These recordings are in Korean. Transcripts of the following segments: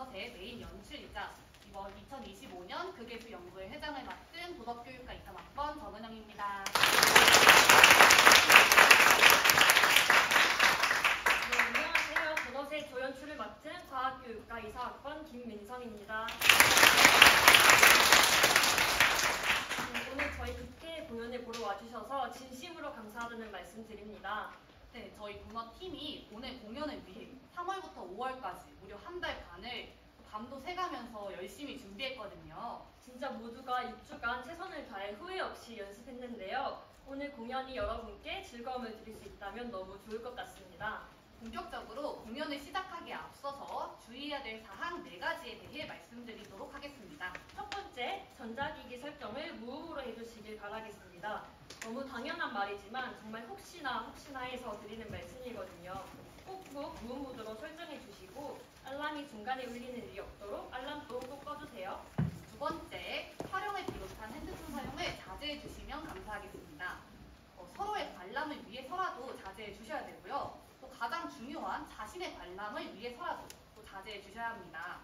도넛의 메인 연출이자 이번 2025년 극예술 연구회 회장을 맡은 도덕교육과 23학번 정은영입니다. 네, 안녕하세요. 도넛의 조연출을 맡은 과학교육과 24학번 김민선입니다. 오늘 저희 극회 공연을 보러 와주셔서 진심으로 감사하다는 말씀 드립니다. 네, 저희 도넛팀이 오늘 공연을 위해 3월부터 5월까지 무려 한 달 반을 밤도 새가면서 열심히 준비했거든요. 진짜 모두가 6주간 최선을 다해 후회 없이 연습했는데요. 오늘 공연이 여러분께 즐거움을 드릴 수 있다면 너무 좋을 것 같습니다. 본격적으로 공연을 시작하기에 앞서서 주의해야 될 사항 4가지에 대해 말씀드리도록 하겠습니다. 첫 번째, 전자기기 설정을 무음으로 해주시길 바라겠습니다. 너무 당연한 말이지만 정말 혹시나 해서 드리는 말씀이거든요. 꼭꼭 무음 모드로 설정해 주시고 알람이 중간에 울리는 일이 없도록 알람도 꼭 꺼주세요. 두 번째, 촬영을 비롯한 핸드폰 사용을 자제해 주시면 감사하겠습니다. 서로의 관람을 위해서라도 자제해 주셔야 되고요. 또 가장 중요한 자신의 관람을 위해서라도 또 자제해 주셔야 합니다.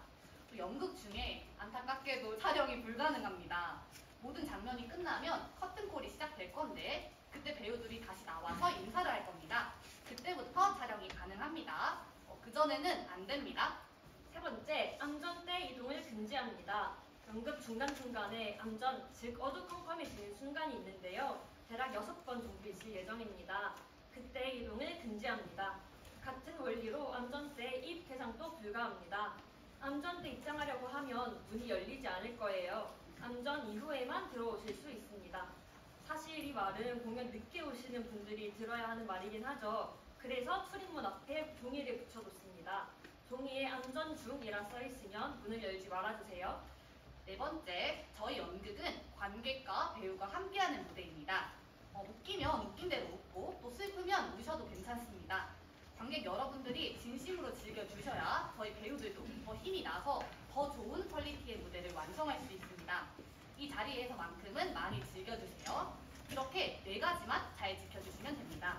또 연극 중에 안타깝게도 촬영이 불가능합니다. 모든 장면이 끝나면 커튼콜이 시작될 건데 그때 배우들이 다시 나와서 인사를 할 겁니다. 그때부터 촬영이 가능합니다. 그전에는 안 됩니다. 세 번째, 안전대 이동을 금지합니다. 연극 중간중간에 안전, 즉 어두컴컴해지는 순간이 있는데요. 대략 6번 정도 있을 예정입니다. 그때 이동을 금지합니다. 같은 원리로 안전대 입 개장도 불가합니다. 안전대 입장하려고 하면 문이 열리지 않을 거예요. 안전 이후에만 들어오실 수 있습니다. 사실 이 말은 공연 늦게 오시는 분들이 들어야 하는 말이긴 하죠. 그래서 출입문 앞에 종이를 붙여뒀습니다. 종이에 안전 중이라 써있으면 문을 열지 말아주세요. 네 번째, 저희 연극은 관객과 배우가 함께하는 무대입니다. 웃기면 웃긴 대로 웃고 또 슬프면 우셔도 괜찮습니다. 관객 여러분들이 진심으로 즐겨주셔야 저희 배우들도 더 힘이 나서 더 좋은 퀄리티의 무대를 완성할 수 있습니다. 이 자리에서만큼은 많이 즐겨주세요. 이렇게 4가지만 잘 지켜주시면 됩니다.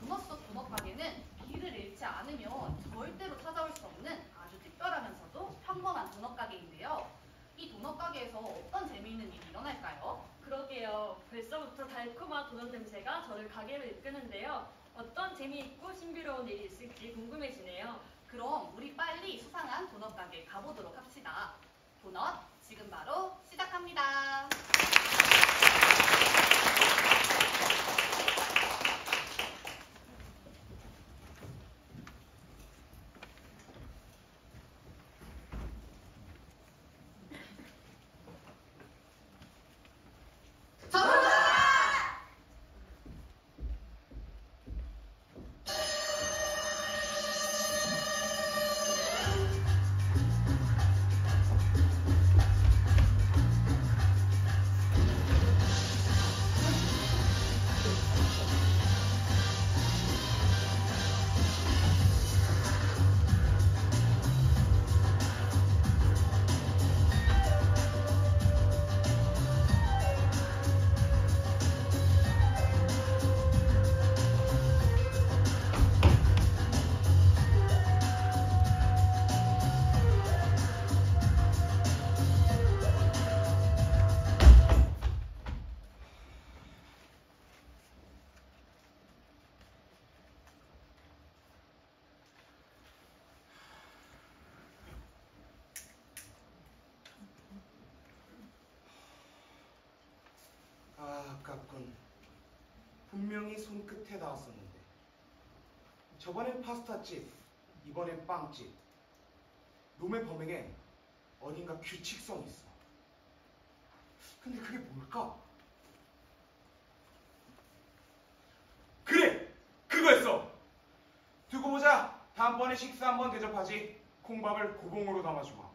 도넛 속 도넛 가게는 길을 잃지 않으면 절대로 찾아올 수 없는 아주 특별하면서도 평범한 도넛 가게인데요. 이 도넛 가게에서 어떤 재미있는 일이 일어날까요? 그러게요. 벌써부터 달콤한 도넛 냄새가 저를 가게로 이끄는데요. 어떤 재미있고 신비로운 일이 있을지 궁금해지네요. 그럼 우리 빨리 수상한 도넛 가게 가보도록 합시다. 도넛 지금 바로 시작합니다. 아깝군. 분명히 손끝에 닿았었는데. 저번엔 파스타집, 이번엔 빵집. 놈의 범행엔 어딘가 규칙성이 있어. 근데 그게 뭘까? 그래! 그거였어! 두고 보자. 다음번에 식사 한번 대접하지. 콩밥을 고봉으로 담아주마.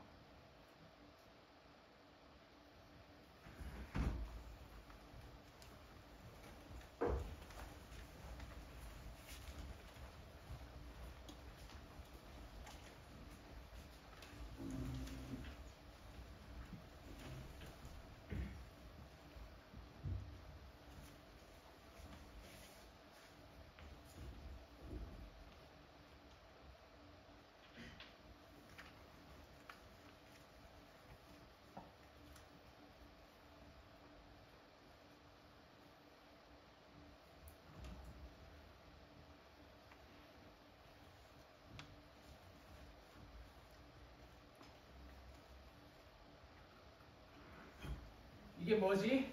이게 뭐지?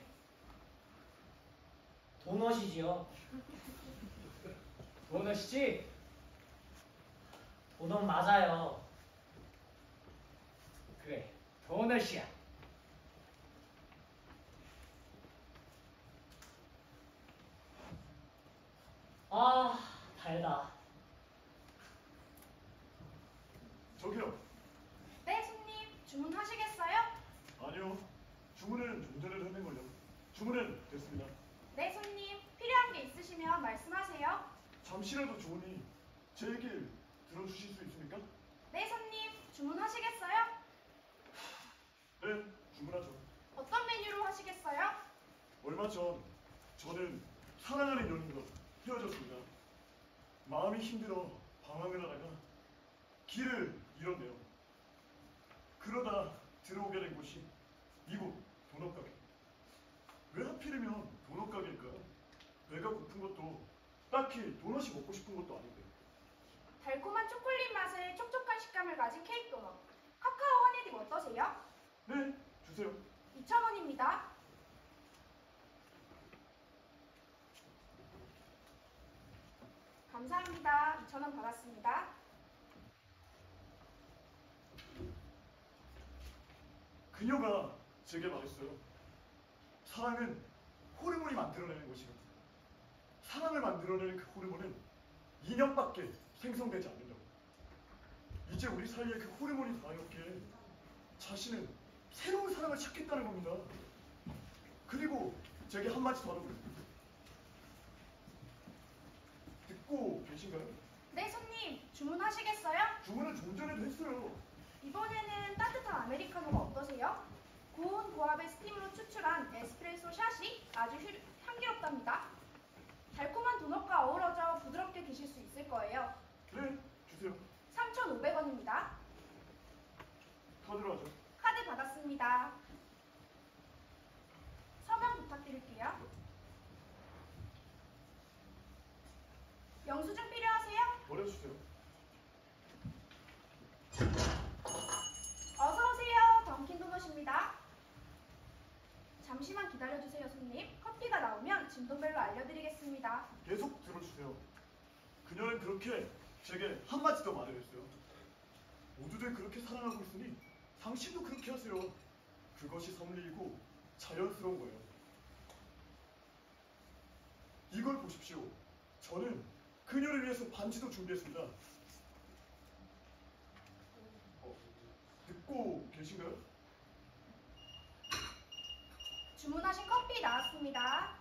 도넛이지요. 도넛이지? 도넛 맞아요. 그래, 도넛이야. 아, 달다. 저기요. 네, 손님. 주문하시겠어요? 아니요. 주문은 좀 전에 했는걸요. 주문은 됐습니다. 네, 손님. 필요한 게 있으시면 말씀하세요. 잠시라도 좋으니 제 얘기를 들어주실 수 있습니까? 네, 손님. 주문하시겠어요? 네, 주문하죠. 어떤 메뉴로 하시겠어요? 얼마 전 저는 사랑하는 연인과 헤어졌습니다. 마음이 힘들어 방황을 하다가 길을 잃었네요. 그러다 들어오게 된 곳이 이곳 도넛 가게. 왜 하필이면 도넛 가게일까요? 배가 고픈 것도 딱히 도넛이 먹고 싶은 것도 아닌데. 달콤한 초콜릿 맛의 촉촉한 식감을 가진 케이크 도넛. 카카오 허니딩 어떠세요? 네, 주세요. 2,000원입니다. 감사합니다. 2,000원 받았습니다. 그녀가 제게 말했어요. 사랑은 호르몬이 만들어내는 것이라고. 사랑을 만들어내는 그 호르몬은 2년밖에 생성되지 않는다고. 이제 우리 사이에 그 호르몬이 닿았기에 자신은 새로운 사랑을 찾겠다는 겁니다. 그리고 제게 한마디 더 하더군요. 듣고 계신가요? 네, 손님. 주문하시겠어요? 주문은 좀 전에도 했어요. 이번에는 따뜻한 아메리카노가 어떠세요? 고운 고압의 스팀으로 추출한 에스프레소 샷이 아주 향기롭답니다. 달콤한 도넛과 어우러져 부드럽게 드실 수 있을 거예요. 네, 주세요. 3,500원입니다. 카드로 하죠. 카드 받았습니다. 서명 부탁드릴게요. 영수증 필요하세요? 버려주세요. 어서오세요. 던킨 도넛입니다. 잠시만 기다려주세요, 손님. 커피가 나오면 진동벨로 알려드리겠습니다. 계속 들어주세요. 그녀는 그렇게 제게 한마디 더 말을 했어요. 모두들 그렇게 사랑하고 있으니 당신도 그렇게 하세요. 그것이 섭리이고 자연스러운 거예요. 이걸 보십시오. 저는 그녀를 위해서 반지도 준비했습니다. 듣고 계신가요? 주문하신 커피 나왔습니다.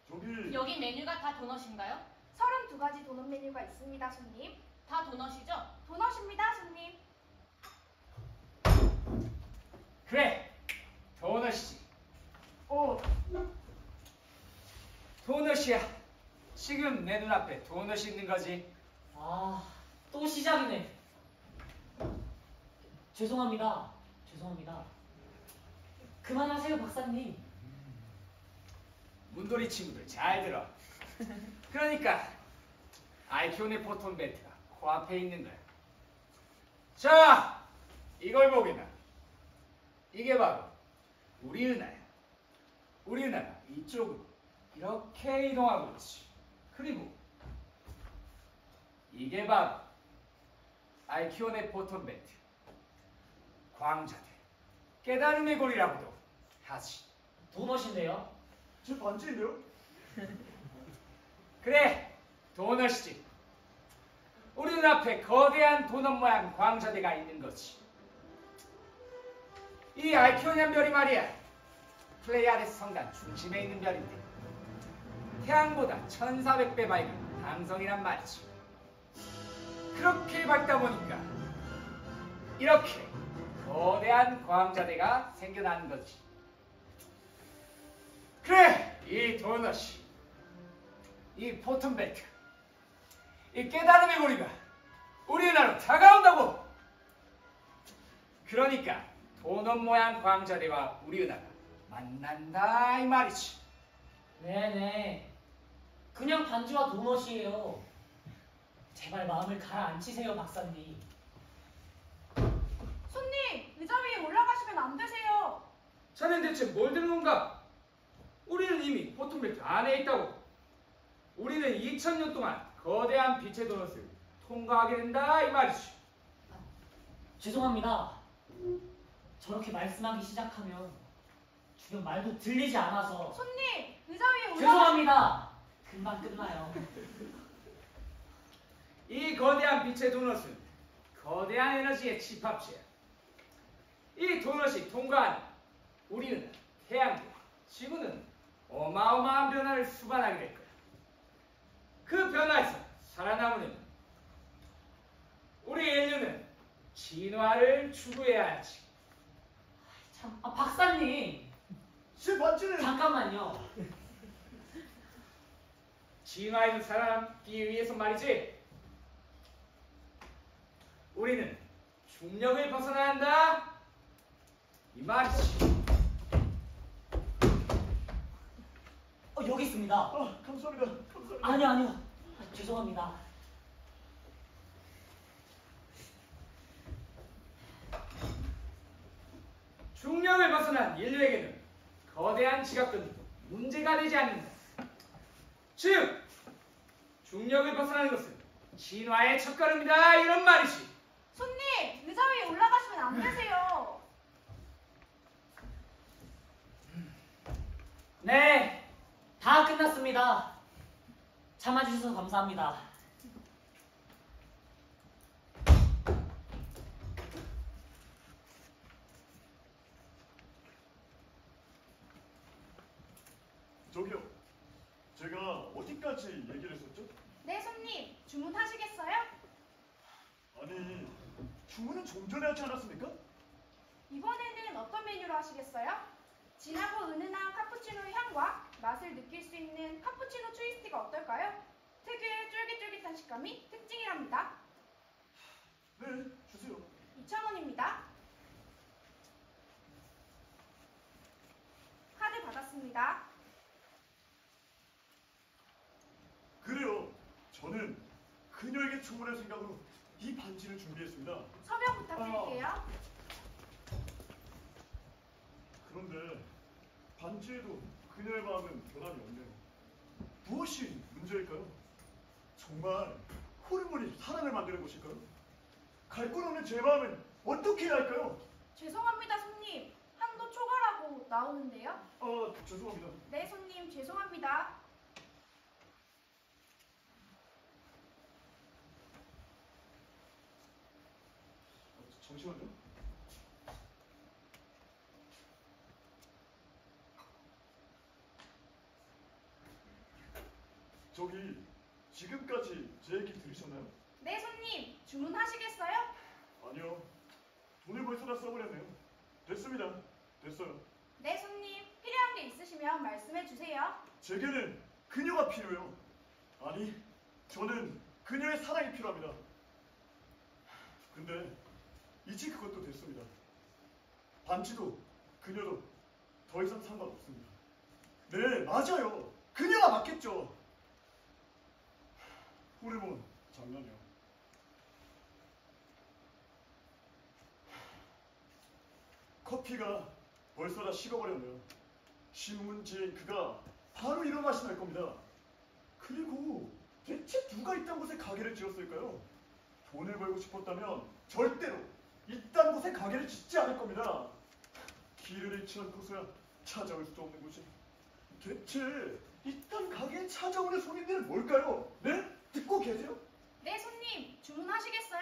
저기 여기 메뉴가 다 도넛인가요? 32가지 도넛 메뉴가 있습니다, 손님. 다 도넛이죠? 도넛입니다, 손님. 그래, 도넛이지. 도넛이야. 지금 내 눈앞에 도넛이 있는 거지. 아, 또 시작이네. 죄송합니다. 죄송합니다. 그만하세요, 박사님. 문돌이 친구들 잘 들어. 그러니까 알키온의 포톤 벨트가 코앞에 있는 거야. 자, 이걸 보게나. 이게 바로 우리 은하야. 우리 은하가 이쪽으로 이렇게 이동하고 있지. 그리고 이게 바로 알키온의 포톤 벨트. 광자들, 깨달음의 고리라고도 하지. 도넛인데요. 제 반지인데요? 그래, 도넛이지. 우리 눈앞에 거대한 도넛 모양 광자대가 있는 거지. 이 알키오니안 별이 말이야, 플레이아데스 성단 중심에 있는 별인데 태양보다 1400배 밝은 항성이란 말이지. 그렇게 밝다 보니까 이렇게 거대한 광자대가 생겨나는 거지. 그래, 이 도넛이, 이 포톤벨트, 이 깨달음의 고리가 우리 은하로 다가온다고. 그러니까 도넛 모양 광자대와 우리 은하가 만난다 이 말이지. 네네. 그냥 반지와 도넛이에요. 제발 마음을 가라앉히세요, 박사님. 손님, 의자 위에 올라가시면 안 되세요. 자넨 대체 뭘 들은 건가? 우리는 이미 포톤벨트 안에 있다고. 우리는 2000년 동안 거대한 빛의 도넛을 통과하게 된다 이 말이지. 죄송합니다. 저렇게 말씀하기 시작하면 주변 말도 들리지 않아서. 손님, 의자 위에 올라가시면 죄송합니다. 금방 끝나요. 이 거대한 빛의 도넛은 거대한 에너지의 집합체야. 이 도넛이 통과한 우리는 태양과 지구는 어마어마한 변화를 수반하게 될 거야. 그 변화에서 살아남으려면 우리 인류는 진화를 추구해야 하지. 참, 박사님. 제 반지는 잠깐만요. 진화에서 살아남기 위해서 말이지. 우리는 중력을 벗어나야 한다 이 말이지. 여기 있습니다. 감사합니다. 감사합니다. 아니요. 죄송합니다. 중력을 벗어난 인류에게는 거대한 지각도 문제가 되지 않는다. 즉, 중력을 벗어나는 것은 진화의 첫걸음이다 이런 말이지. 손님, 의자 위에 올라가시면 안 되세요. 네, 다 끝났습니다. 참아주셔서 감사합니다. 저기요. 제가 어디까지 얘기를 했었죠? 네, 손님, 주문하시겠어요? 아니, 주문은 좀 전에 하지 않았습니까? 이번에는 어떤 메뉴로 하시겠어요? 진하고 은은한 카푸치노의 향과 맛을 느낄 수 있는 카푸치노 트위스트가 어떨까요? 특유의 쫄깃쫄깃한 식감이 특징이랍니다. 네, 주세요. 2,000원입니다. 카드 받았습니다. 그래요. 저는 그녀에게 주문할 생각으로 이 반지를 준비했습니다. 서명 부탁드릴게요. 그런데 반지에도 그녀의 마음은 변함이 없네요. 무엇이 문제일까요? 정말 호르몬이 사랑을 만드는 것일까요? 갈 곳 없는 제 마음은 어떻게 해야 할까요? 죄송합니다, 손님. 한도 초과라고 나오는데요. 죄송합니다. 네, 손님, 죄송합니다. 잠시만요. 저기 지금까지 제 얘기 들으셨나요? 네, 손님, 주문하시겠어요? 아니요. 돈을 벌써 다 써버렸네요. 됐습니다. 됐어요. 네, 손님, 필요한 게 있으시면 말씀해 주세요. 제게는 그녀가 필요해요. 아니, 저는 그녀의 사랑이 필요합니다. 근데 이제 그것도 됐습니다. 반지도 그녀도 더 이상 상관없습니다. 네, 맞아요. 그녀가 맞겠죠. 호르몬 장난이요. 커피가 벌써 다 식어버렸네요. 신문지인 그가 바로 이런 맛이 날 겁니다. 그리고 대체 누가 이딴 곳에 가게를 지었을까요? 돈을 벌고 싶었다면 절대로 이딴 곳에 가게를 짓지 않을 겁니다. 길을 잃지 않고서야 찾아올 수도 없는 곳이. 대체 이딴 가게에 찾아오는 손님들은 뭘까요? 네? 듣고 계세요? 네, 손님, 주문하시겠어요?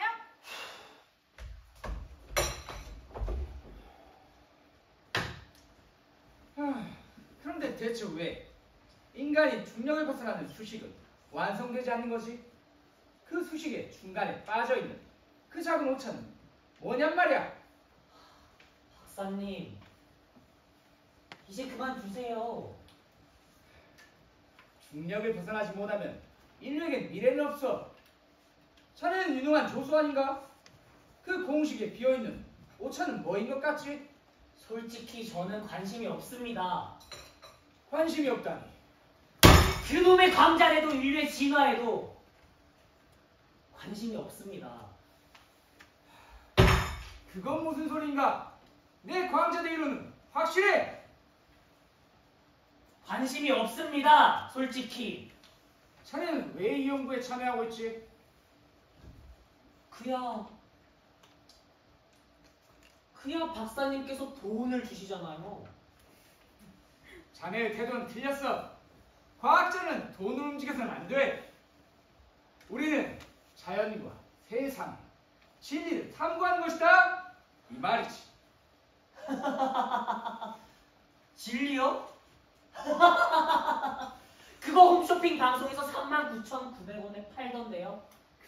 그런데 대체 왜 인간이 중력을 벗어나는 수식은 완성되지 않는 거지? 그 수식의 중간에 빠져있는 그 작은 오차는 뭐냔 말이야. 박사님, 이제 그만 두세요. 중력을 벗어나지 못하면 인류에겐 미래는 없어. 자네는 유능한 조수 아닌가? 그 공식에 비어있는 오차는 뭐인 것 같지? 솔직히 저는 관심이 없습니다. 관심이 없다니. 그놈의 광자에도 인류의 진화에도 관심이 없습니다. 그건 무슨 소린가? 내 광자대 이론은 확실해. 관심이 없습니다. 솔직히. 자네는 왜 이 연구에 참여하고 있지? 그야 박사님께서 돈을 주시잖아요. 자네의 태도는 틀렸어. 과학자는 돈을 움직여서는 안 돼. 우리는 자연과 세상, 진리를 탐구하는 것이다. 이 말이지. 진리요? 그거 홈쇼핑 방송에서 39,900원에 팔던데요.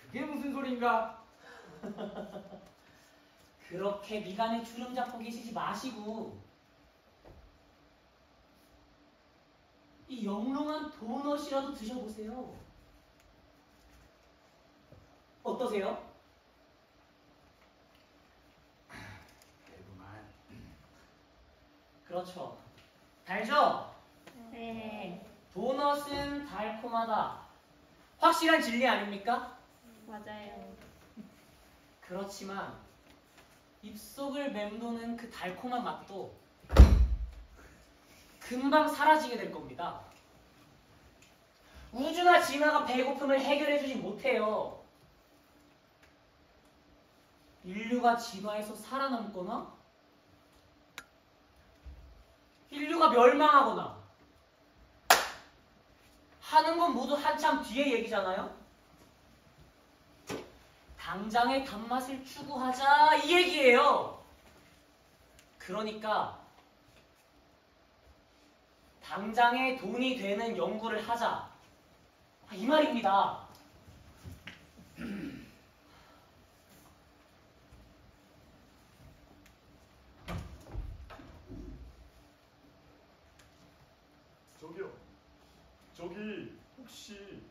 그게 무슨 소린가? 그렇게 미간에 주름 잡고 계시지 마시고 이 영롱한 도넛이라도 드셔보세요. 어떠세요? 대구만. 그렇죠. 달죠? 네. 도넛은 달콤하다. 확실한 진리 아닙니까? 맞아요. 그렇지만 입속을 맴도는 그 달콤한 맛도 금방 사라지게 될 겁니다. 우주나 진화가 배고픔을 해결해주지 못해요. 인류가 진화해서 살아남거나 인류가 멸망하거나 하는 건 모두 한참 뒤의 얘기잖아요. 당장의 단맛을 추구하자 이 얘기예요. 그러니까 당장의 돈이 되는 연구를 하자 이 말입니다. 저기요. 저기 혹시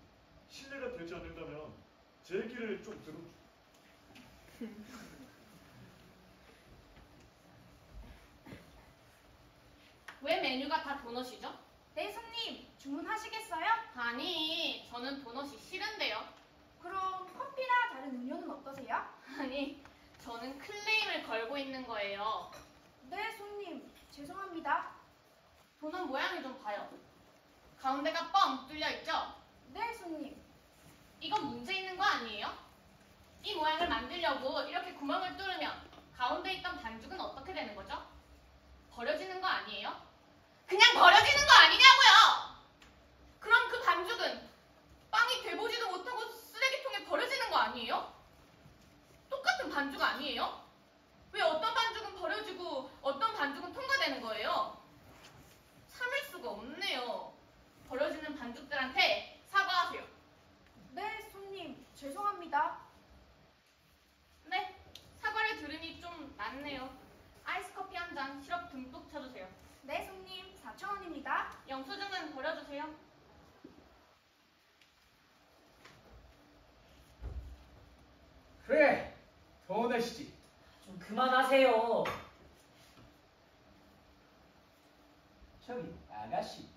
실례가 되지 않는다면 제 얘기를 좀 들어주세요. 왜 메뉴가 다 도넛이죠? 네, 손님. 주문하시겠어요? 아니, 저는 도넛이 싫은데요. 그럼 커피나 다른 음료는 어떠세요? 아니, 저는 클레임을 걸고 있는 거예요. 네, 손님. 죄송합니다. 도넛 모양을 좀 봐요. 가운데가 뻥 뚫려 있죠? 네, 손님. 이건 문제 있는 거 아니에요? 이 모양을 만들려고 이렇게 구멍을 뚫으면 가운데 있던 반죽은 어떻게 되는 거죠? 버려지는 거 아니에요? 그냥 버려지는 거 아니냐고요! 그럼 그 반죽은 빵이 돼보지도 못하고 쓰레기통에 버려지는 거 아니에요? 똑같은 반죽 아니에요? 왜 어떤 반죽은 버려지고 어떤 반죽은 통과되는 거예요? 참을 수가 없네요. 버려지는 반죽들한테 사과하세요. 네, 손님. 죄송합니다. 네, 사과를 들으니 좀 낫네요. 아이스 커피 한 잔 시럽 듬뿍 쳐주세요. 네, 손님. 4,000원입니다. 영수증은 버려주세요. 그래, 도넛이지. 좀 그만하세요. 저기 아가씨.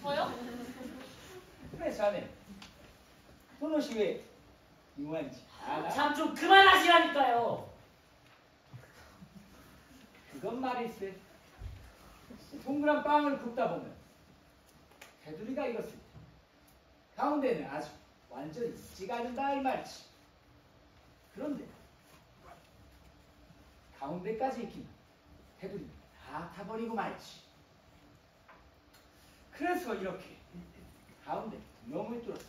저요? 그래, 자네. 도넛이 왜 이모양인지 알아? 참 좀 그만하시라니까요. 그건 말일세. 동그란 빵을 굽다 보면 테두리가 익었을 때 가운데는 아직 완전히 익지가 않는다 이 말이지. 그런데 가운데까지 익히면 테두리는 다 타버리고 말이지. 그래서 이렇게 가운데 구멍을 뚫어서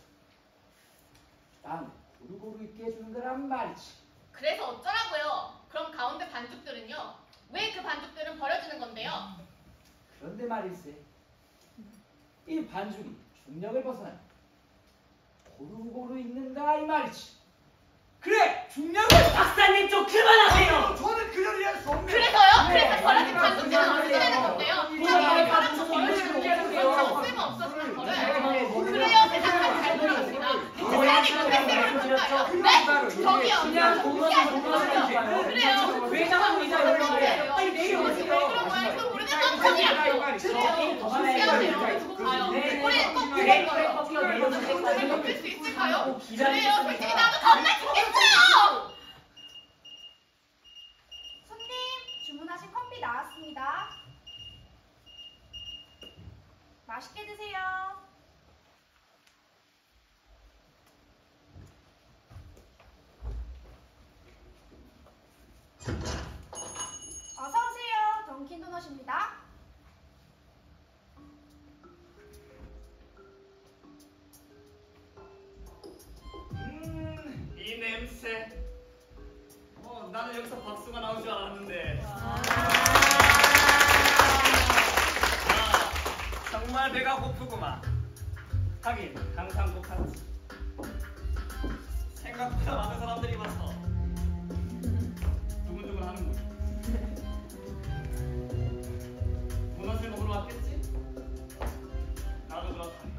빵을 고루고루 익게 해주는 거란 말이지. 그래서 어쩌라고요? 그럼 가운데 반죽들은요? 왜 그 반죽들은 버려지는 건데요? 그런데 말일세, 이 반죽이 중력을 벗어나 고루고루 익는다 이 말이지. 그래, 중력을. 박사님 좀 그만하세요. 저는 그녀를 이해할 수 없네요. 그래서요? 네, 그래서 버려진 네, 반죽들은 네, 어떻게 네, 되는 네, 건데요? 네, 네, 저는 네, 버려서 네, 버려지는 네, 거 네, 그건 네, 쓸모 없어서 네, 버려요. 네, 그래요, 세상은 잘 돌아갑니다. 세상이 그렇게 될까요? 네? 저기요. 그냥 도넛을 그래요. 왜 자꾸 이자 연락해요? 빨리 내려오세요. 그런 모양도 모르는 건 소리야. 저 게임 더 하나요. 미안해요. 두고 가요. 네, 네. 우리 꼭 그래, 그래, 먹을 수 있을까요? 기다리고 그래요, 있습니다. 솔직히 나도 겁나 죽겠어요. 손님, 주문하신 커피 나왔습니다. 맛있게 드세요. 어서 오세요. 던킨 도넛입니다. 이 냄새. 나는 여기서 박수가 나올 줄 알았는데. 정말 배가 고프구만. 하긴 항상 고팠지. 생각보다 많은 사람들이 와서 두근두근 하는군. 도넛을 먹으러 왔겠지? 나도 그렇다네.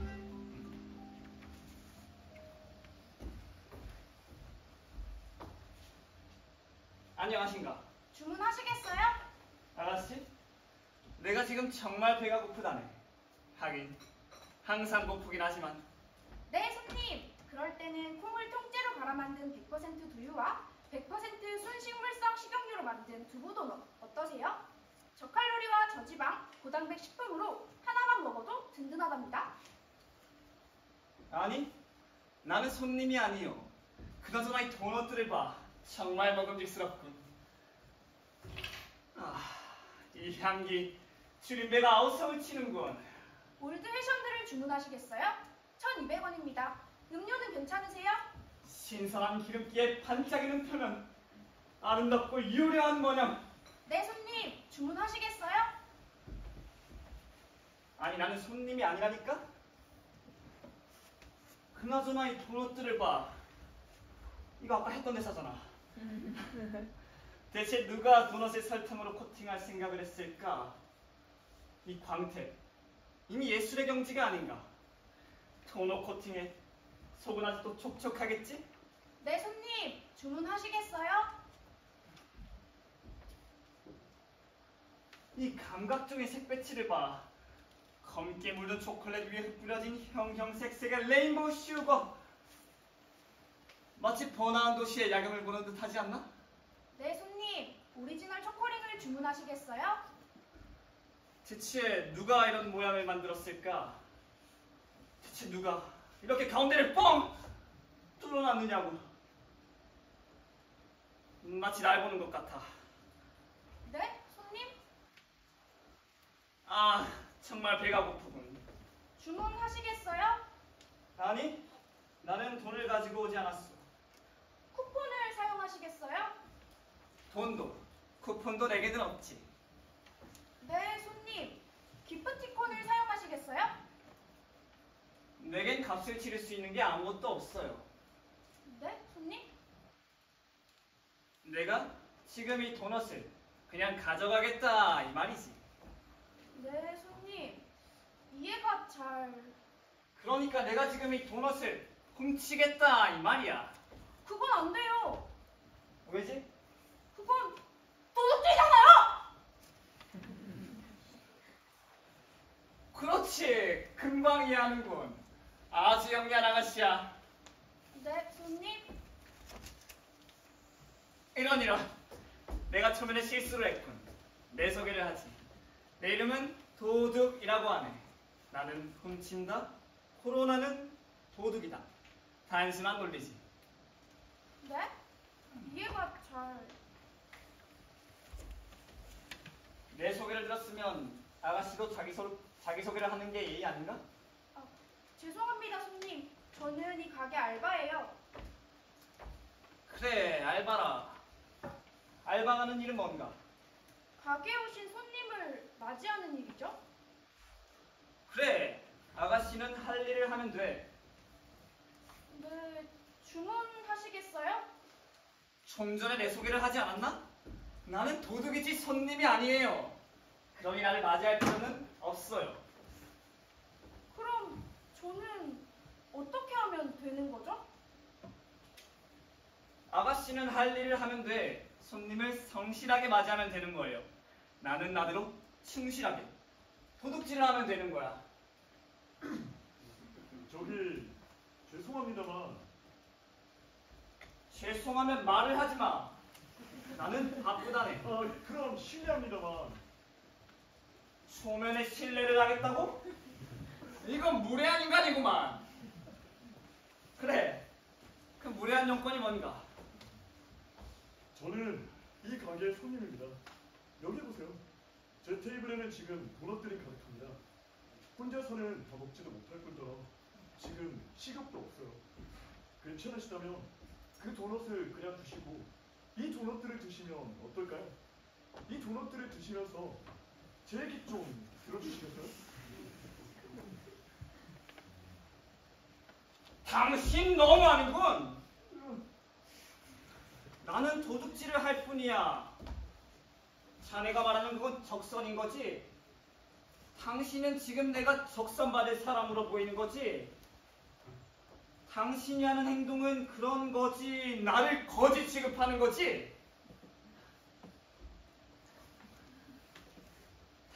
안녕하신가? 주문하시겠어요? 아가씨? 내가 지금 정말 배가 고프다네. 하긴 항상 고프긴 하지만. 네, 손님. 그럴 때는 콩을 통째로 갈아 만든 100% 두유와 100% 순식물성 식용유로 만든 두부 도넛 어떠세요? 저칼로리와 저지방, 고단백 식품으로 하나만 먹어도 든든하답니다. 아니, 나는 손님이 아니요. 그나저나 이 도넛들을 봐. 정말 먹음직스럽군. 이 향기 줄임배가 아우성을 치는군. 올드 패션들을 주문하시겠어요? 1,200원입니다. 음료는 괜찮으세요? 신선한 기름기에 반짝이는 표면, 아름답고 유려한 모양. 네, 손님. 주문하시겠어요? 아니, 나는 손님이 아니라니까? 그나저나 이 도넛들을 봐. 이거 아까 했던 대사잖아. 대체 누가 도넛을 설탕으로 코팅할 생각을 했을까? 이 광택, 이미 예술의 경지가 아닌가? 도넛 코팅에 속은 아직도 촉촉하겠지? 네, 손님. 주문하시겠어요? 이 감각적인 색배치를 봐. 검게 물든 초콜릿 위에 흩뿌려진 형형색색의 레인보우 슈거. 마치 번화한 도시의 야경을 보는 듯 하지 않나? 네, 손님. 오리지널 초코링을 주문하시겠어요? 대체 누가 이런 모양을 만들었을까? 대체 누가 이렇게 가운데를 뻥 뚫어놨느냐고. 마치 날 보는 것 같아. 네, 손님. 정말 배가 고프군. 주문하시겠어요? 아니, 나는 돈을 가지고 오지 않았어. 쿠폰을 사용하시겠어요? 돈도, 쿠폰도 내게는 없지. 네, 손님. 기프티콘을 사용하시겠어요? 내겐 값을 치를 수 있는 게 아무것도 없어요. 네, 손님. 내가 지금 이 도넛을 그냥 가져가겠다 이 말이지. 네, 손님. 이해가 잘... 그러니까 내가 지금 이 도넛을 훔치겠다 이 말이야. 그건 안 돼요. 왜지? 그건 도둑질이잖아요. 그렇지, 금방 이해하는군. 아주 영리한 아가씨야. 네, 손님. 이런 내가 초면에 실수를 했군. 내 소개를 하지. 내 이름은 도둑이라고 하네. 나는 훔친다, 코로나는 도둑이다. 단순한 논리지. 네? 이해가 잘... 내 소개를 들었으면 아가씨도 자기 소개를 하는 게 예의 아닌가? 죄송합니다, 손님. 저는 이 가게 알바예요. 그래, 알바라. 알바하는 일은 뭔가? 가게에 오신 손님을 맞이하는 일이죠? 그래, 아가씨는 할 일을 하면 돼. 네, 주문하시겠어요? 좀 전에 내 소개를 하지 않았나? 나는 도둑이지 손님이 아니에요. 그러니 나를 맞이할 필요는 없어요. 그럼 저는 어떻게 하면 되는 거죠? 아가씨는 할 일을 하면 돼. 손님을 성실하게 맞이하면 되는 거예요. 나는 나대로 충실하게 도둑질을 하면 되는 거야. 저기 죄송합니다만 죄송하면 말을 하지 마. 나는 바쁘다네. 그럼 실례합니다만 초면에 신뢰를 하겠다고? 이건 무례한 인간이구만. 그래. 그 무례한 용건이 뭔가? 저는 이 가게의 손님입니다. 여기 보세요. 제 테이블에는 지금 도넛들이 가득합니다. 혼자서는 다 먹지도 못할 뿐더러 지금 식욕도 없어요. 괜찮으시다면 그 도넛을 그냥 드시고 이 도넛들을 드시면 어떨까요? 이 도넛들을 드시면서 제 얘기 좀 들어주시겠어요? 당신 너무하는군. 나는 도둑질을 할 뿐이야. 자네가 말하는 그건 적선인 거지? 당신은 지금 내가 적선받을 사람으로 보이는 거지? 당신이 하는 행동은 그런 거지? 나를 거지 취급하는 거지?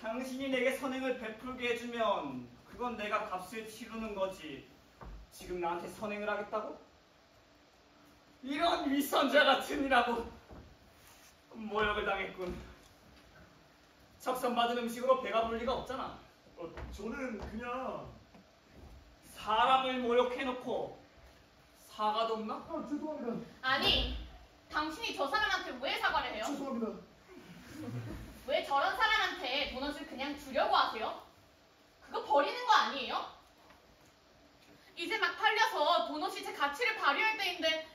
당신이 내게 선행을 베풀게 해주면 그건 내가 값을 치르는 거지. 지금 나한테 선행을 하겠다고? 이런 위선자 같은 이라고 모욕을 당했군. 적선받은 음식으로 배가 부를 리가 없잖아. 저는 그냥 사람을 모욕해놓고 사과도 없나? 죄송합니다. 아니, 당신이 저 사람한테 왜 사과를 해요? 죄송합니다. 왜 저런 사람한테 도넛을 그냥 주려고 하세요? 그거 버리는 거 아니에요? 이제 막 팔려서 도넛이 제 가치를 발휘할 때인데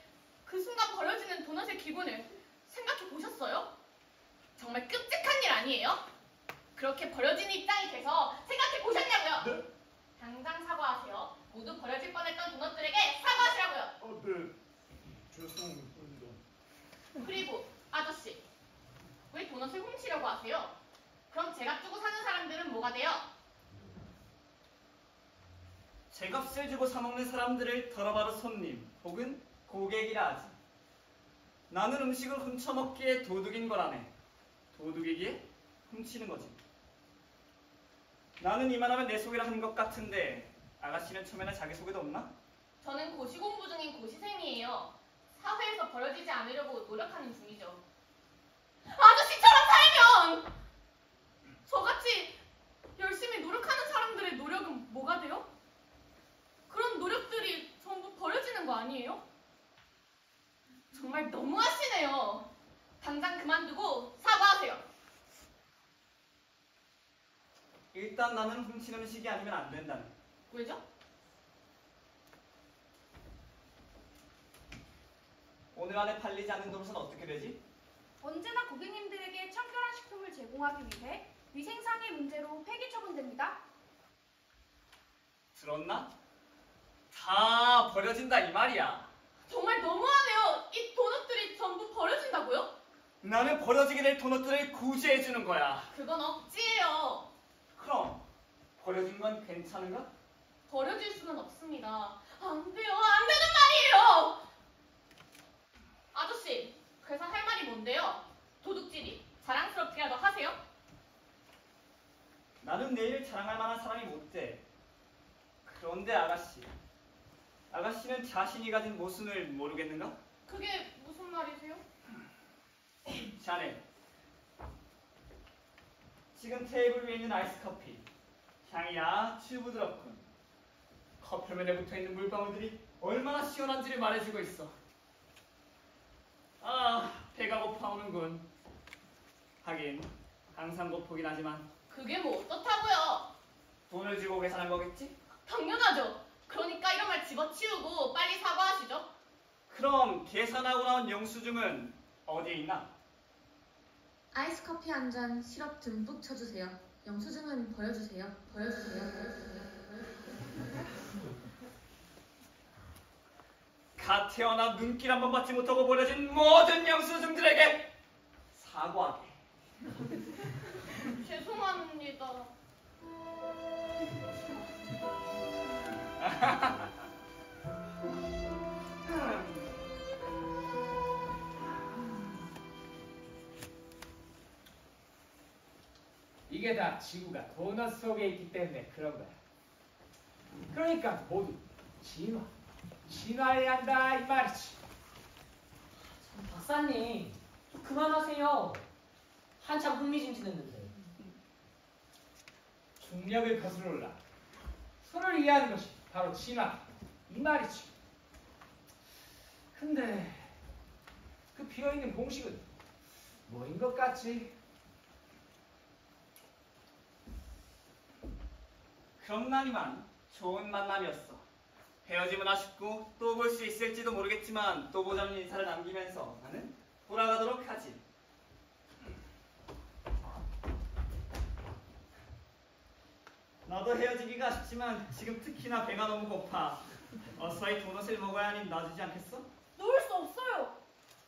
그 순간 버려지는 도넛의 기분을 생각해 보셨어요? 정말 끔찍한 일 아니에요? 그렇게 버려지는 입장이 돼서 생각해 보셨냐고요? 네? 당장 사과하세요. 모두 버려질 뻔했던 도넛들에게 사과하시라고요. 네. 죄송합니다. 그리고 아저씨, 왜 도넛을 훔치려고 하세요? 그럼 제가 주고 사는 사람들은 뭐가 돼요? 제값을 주고 사먹는 사람들을 덜어바로 손님 혹은 고객이라 하지. 나는 음식을 훔쳐먹기에 도둑인 거라네. 도둑이기에 훔치는 거지. 나는 이만하면 내 소개를 한 것 같은데 아가씨는 처음에는 자기 소개도 없나? 저는 고시공부 중인 고시생이에요. 사회에서 버려지지 않으려고 노력하는 중이죠. 아저씨처럼 살면 저같이 열심히 노력하는 사람들의 노력은 뭐가 돼요? 그런 노력들이 전부 버려지는 거 아니에요? 정말 너무하시네요. 당장 그만두고 사과하세요. 일단 나는 훔치는 음식이 아니면 안 된다네. 왜죠? 오늘 안에 팔리지 않는 도넛은 어떻게 되지? 언제나 고객님들에게 청결한 식품을 제공하기 위해 위생상의 문제로 폐기 처분됩니다. 들었나? 다 버려진다 이 말이야. 정말 너무하네요. 이 도넛들이 전부 버려진다고요? 나는 버려지게 될 도넛들을 구제해주는 거야. 그건 억지예요. 그럼 버려진 건 괜찮은가? 버려질 수는 없습니다. 안 돼요. 안 되는 말이에요. 아저씨, 그래서 할 말이 뭔데요? 도둑질이 자랑스럽게라도 하세요? 나는 내 일을 자랑할 만한 사람이 못 돼. 그런데 아가씨는 자신이 가진 모순을 모르겠는가? 그게 무슨 말이세요? 자네, 지금 테이블 위에 있는 아이스 커피 향이 아주 부드럽군. 컵표면에 붙어있는 물방울들이 얼마나 시원한지를 말해주고 있어. 아, 배가 고파오는군. 하긴 항상 고프긴 하지만 그게 뭐 어떻다고요? 돈을 주고 계산한 거겠지? 당연하죠. 그러니까 이런 말 집어치우고 빨리 사과하시죠. 그럼 계산하고 나온 영수증은 어디에 있나? 아이스 커피 한 잔 시럽 듬뿍 쳐주세요. 영수증은 버려주세요. 버려주세요. 갓 태어나 눈길 한 번 받지 못하고 버려진 모든 영수증들에게 사과하게. 죄송합니다. 이게 다 지구가 도넛 속에 있기 때문에 그런 거야. 그러니까 모두 진화해야 한다 이 말이지. 박사님, 좀 그만하세요. 한참 흥미진진했는데. 중력을 거슬러 올라 서로를 이해하는 것이 바로 진화 이 말이지. 근데 그 비어있는 공식은 뭐인 것 같지? 그럼 난 이만 좋은 만남이었어. 헤어짐은 아쉽고 또 볼 수 있을지도 모르겠지만 또 보자는 인사를 남기면서 나는 돌아가도록 하지. 나도 헤어지기가 아쉽지만 지금 특히나 배가 너무 고파. 어서히 도넛을 먹어야 하니 놔주지 않겠어? 놓을 수 없어요.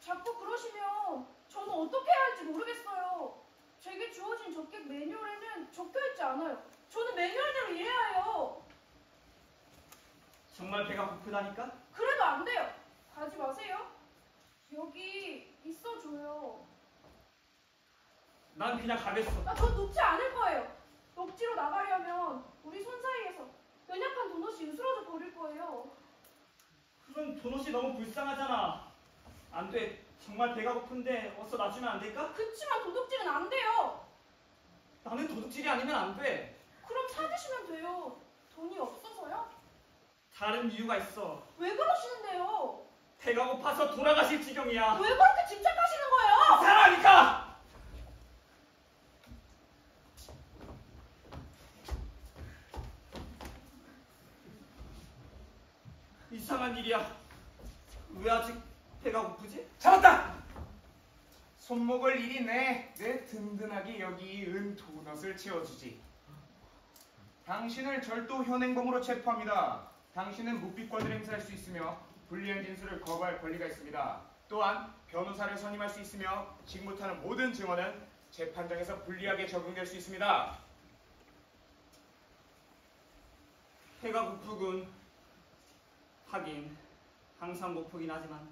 자꾸 그러시면 저는 어떻게 해야 할지 모르겠어요. 제게 주어진 접객 매뉴얼에는 적혀있지 않아요. 저는 매뉴얼대로 일해야 해요. 정말 배가 고프다니까? 그래도 안 돼요. 가지 마세요. 여기 있어줘요. 난 그냥 가겠어. 전 녹지 않을 거예요. 녹지로 나가려면 우리 손 사이에서 연약한 도넛이 으스러져 버릴 거예요. 그럼 도넛이 너무 불쌍하잖아. 안 돼. 정말 배가 고픈데 어서 놔주면 안 될까? 그치만 도둑질은 안 돼요. 나는 도둑질이 아니면 안 돼. 그럼 찾으시면 돼요. 돈이 없어서요? 다른 이유가 있어. 왜 그러시는데요? 배가 고파서 돌아가실 지경이야. 왜 그렇게 집착하시는 거예요? 사랑하니까! 이상한 일이야. 왜 아직 배가 고프지? 잡았다! 손목을 이리 내 든든하게 여기 은 도넛을 채워주지. 당신을 절도 현행범으로 체포합니다. 당신은 묵비권을 행사할 수 있으며 불리한 진술을 거부할 권리가 있습니다. 또한 변호사를 선임할 수 있으며 직무타는 모든 증언은 재판장에서 불리하게 적용될 수 있습니다. 배가 고프군. 하긴 항상 고프긴 하지만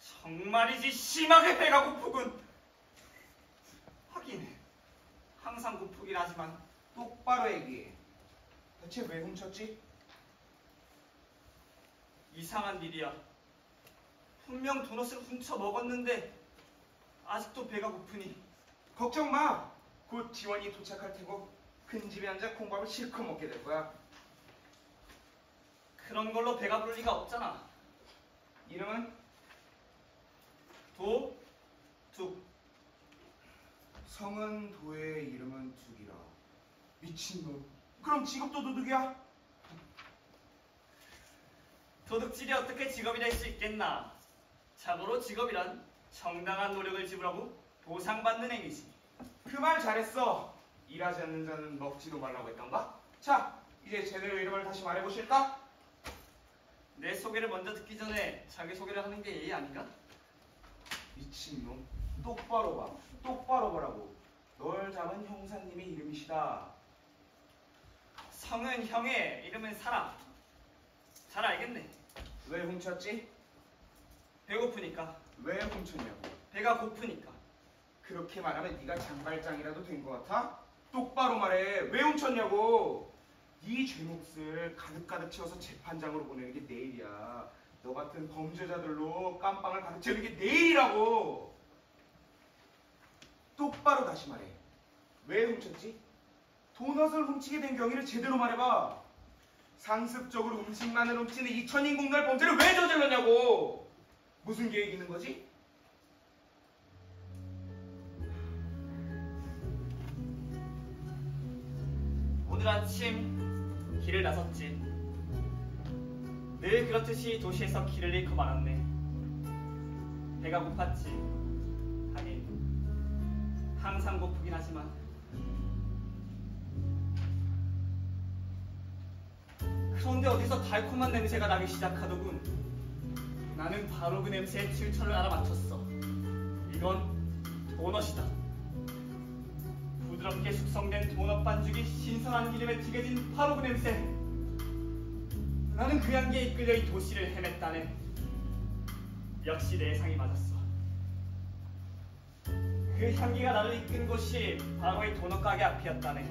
정말이지 심하게 배가 고프군. 하긴 항상 고프긴 하지만 똑바로 얘기해. 대체 왜 훔쳤지? 이상한 일이야. 분명 도넛을 훔쳐 먹었는데 아직도 배가 고프니. 걱정 마. 곧 지원이 도착할 테고 큰 집에 앉아 콩밥을 실컷 먹게 될 거야. 그런 걸로 배가 부를 리가 없잖아. 이름은? 둑. 성은 도의 이름은 둑이라. 미친놈. 그럼 직업도 도둑이야? 도둑질이 어떻게 직업이 될 수 있겠나. 자고로 직업이란 정당한 노력을 지불하고 보상받는 행위지. 그 말 잘했어. 일하지 않는 자는 먹지도 말라고 했던가? 자, 이제 제대로 이름을 다시 말해보실까? 내 소개를 먼저 듣기 전에 자기 소개를 하는 게 예의 아닌가? 미친놈. 똑바로 봐. 똑바로 보라고. 널 잡은 형사님의 이름이시다. 성은 형의, 이름은 사람. 잘 알겠네. 왜 훔쳤지? 배고프니까. 왜 훔쳤냐고. 배가 고프니까. 그렇게 말하면 네가 장발장이라도 된 것 같아? 똑바로 말해. 왜 훔쳤냐고. 네 죄몫을 가득가득 채워서 재판장으로 보내는 게 내일이야. 너 같은 범죄자들로 깜빵을 가득 채우는 게 내일이라고. 똑바로 다시 말해. 왜 훔쳤지? 도넛을 훔치게 된 경위를 제대로 말해봐. 상습적으로 음식만을 훔치는 이 천인공날 범죄를 왜 저질렀냐고. 무슨 계획이 있는 거지? 오늘 아침 길을 나섰지. 늘 그렇듯이 도시에서 길을 잃고 말았네. 배가 고팠지. 하긴 항상 고프긴 하지만 그런데 어디서 달콤한 냄새가 나기 시작하더군. 나는 바로 그 냄새의 출처를 알아맞혔어. 이건 도넛이다. 부드럽게 숙성된 도넛 반죽이 신선한 기름에 튀겨진 바로 그 냄새. 나는 그 향기에 이끌려 이 도시를 헤맸다네. 역시 내 예상이 맞았어. 그 향기가 나를 이끈 곳이 바로 이 도넛 가게 앞이었다네.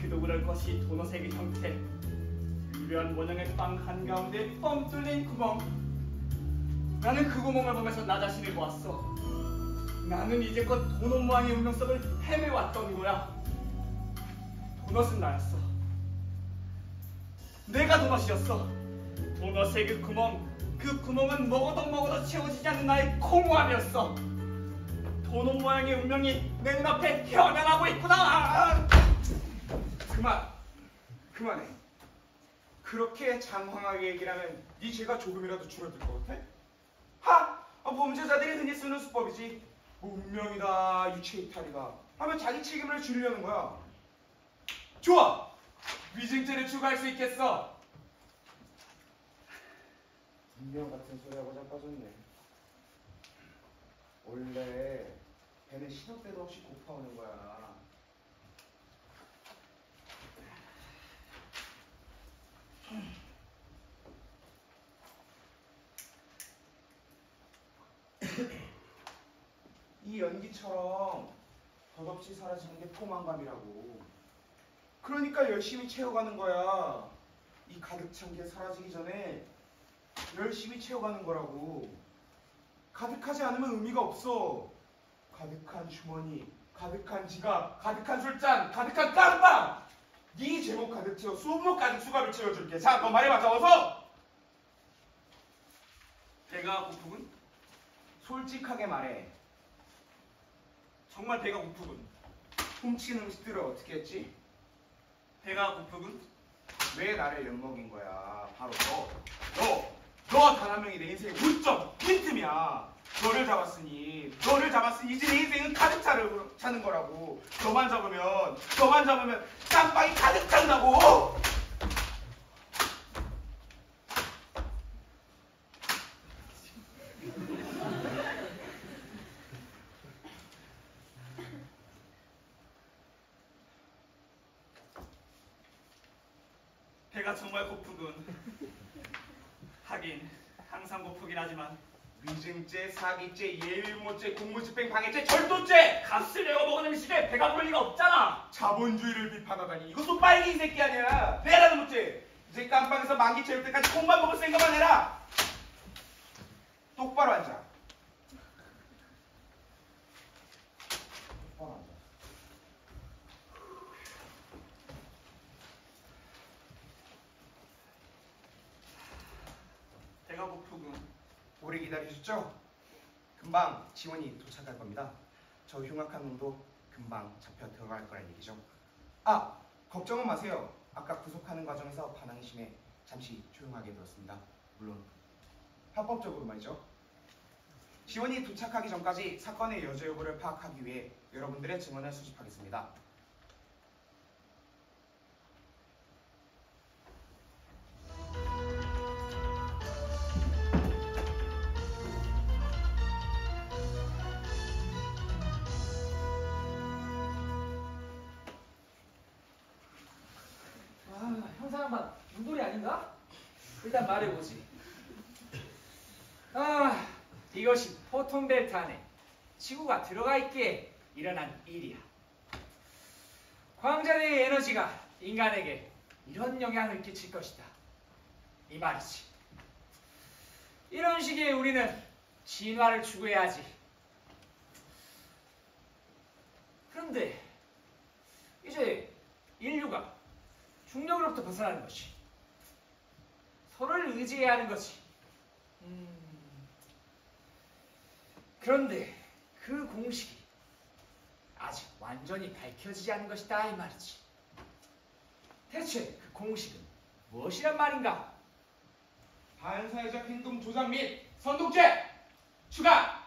그도 그럴 것이 도넛의 그 형태. 유려한 모양의 빵 한가운데 뻥 뚫린 구멍. 나는 그 구멍을 보면서 나 자신을 보았어. 나는 이제껏 도넛 모양의 운명 속을 헤매왔던 거야. 도넛은 나였어. 내가 도넛이었어. 도넛의 그 구멍은 먹어도 채워지지 않는 나의 공허함이었어. 도넛 모양의 운명이 내 눈앞에 현현하고 있구나. 그만해. 그렇게 장황하게 얘기를 하면 네 죄가 조금이라도 줄어들 것 같아? 범죄자들이 흔히 쓰는 수법이지. 뭐 운명이다, 유체 이탈이다 하면 자기 책임을 줄이려는 거야. 좋아! 위증죄를 추가할 수 있겠어. 운명 같은 소리하고 자빠졌네. 원래 배는 시도 때도 없이 고파오는 거야. 이 연기처럼 덧없이 사라지는 게 포만감이라고. 그러니까 열심히 채워가는 거야. 이 가득 찬 게 사라지기 전에 열심히 채워가는 거라고. 가득하지 않으면 의미가 없어. 가득한 주머니, 가득한 지갑, 가득한 술잔, 가득한 깜빵. 네 제목 가득 채워 수목 가득 수갑을 채워줄게. 자, 너 말해봐. 어서. 배가 고프군? 솔직하게 말해. 정말 배가 고프군. 훔친 음식들을 어떻게 했지? 배가 고프군? 왜 나를 엿먹인 거야? 바로 너 단 한 명이 내 인생의 물점 빈틈이야. 너를 잡았으니 이제 내 인생은 가득 차는 거라고. 너만 잡으면 깜빵이 가득 찬다고. 배가 정말 고프군. 하긴 항상 고프긴 하지만 위증죄, 사기죄, 예의유모죄, 공무집행 방해죄, 절도죄! 값을 내고 먹은 음식에 배가 부를 리가 없잖아. 자본주의를 비판하다니 이것도 빨갱이 새끼 아니야. 내라도 못해. 이제 깜빵에서 만기 채울 때까지 콩만 먹을 생각만 해라. 똑바로 앉아. 똑바로 앉아. 배가 고프군. 오래 기다리셨죠? 금방 지원이 도착할 겁니다. 저 흉악한 놈도 금방 잡혀 들어갈 거란 얘기죠. 걱정은 마세요. 아까 구속하는 과정에서 반항이 심해 잠시 조용하게 들었습니다. 물론 합법적으로 말이죠. 지원이 도착하기 전까지 사건의 여죄 여부를 파악하기 위해 여러분들의 증언을 수집하겠습니다. 형사 양반 문돌이 아닌가? 일단 말해보지. 이것이 포톤벨트 안에 지구가 들어가 있기에 일어난 일이야. 광자대의 에너지가 인간에게 이런 영향을 끼칠 것이다. 이 말이지. 이런 시기에 우리는 진화를 추구해야지. 그런데 이제 인류가 중력으로부터 벗어나는 것이, 서로를 의지해야 하는 것이. 그런데 그 공식이 아직 완전히 밝혀지지 않은 것이다 이 말이지. 대체 그 공식은 무엇이란 말인가? 반사회적 행동 조작 및 선동죄 추가.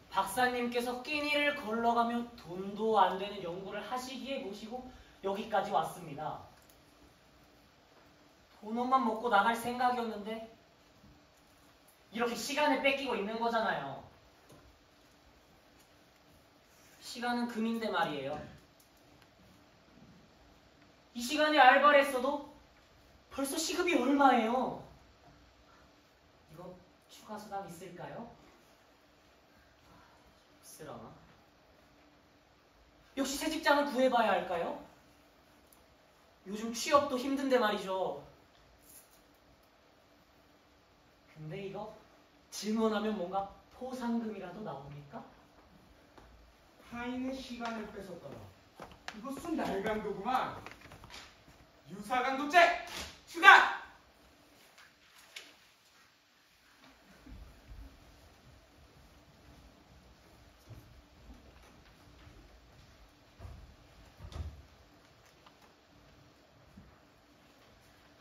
박사님께서 끼니를 걸러가며 돈도 안 되는 연구를 하시기에 모시고 여기까지 왔습니다. 돈만 먹고 나갈 생각이었는데 이렇게 시간을 뺏기고 있는 거잖아요. 시간은 금인데 말이에요. 이 시간에 알바를 했어도 벌써 시급이 얼마예요? 이거 추가 수당 있을까요? 쓰라나? 역시 새 직장을 구해봐야 할까요? 요즘 취업도 힘든데 말이죠. 근데 이거 증언하면 뭔가 포상금이라도 나옵니까? 타인의 시간을 뺏었더라. 이것은 날강도구만. 유사강도죄 추가.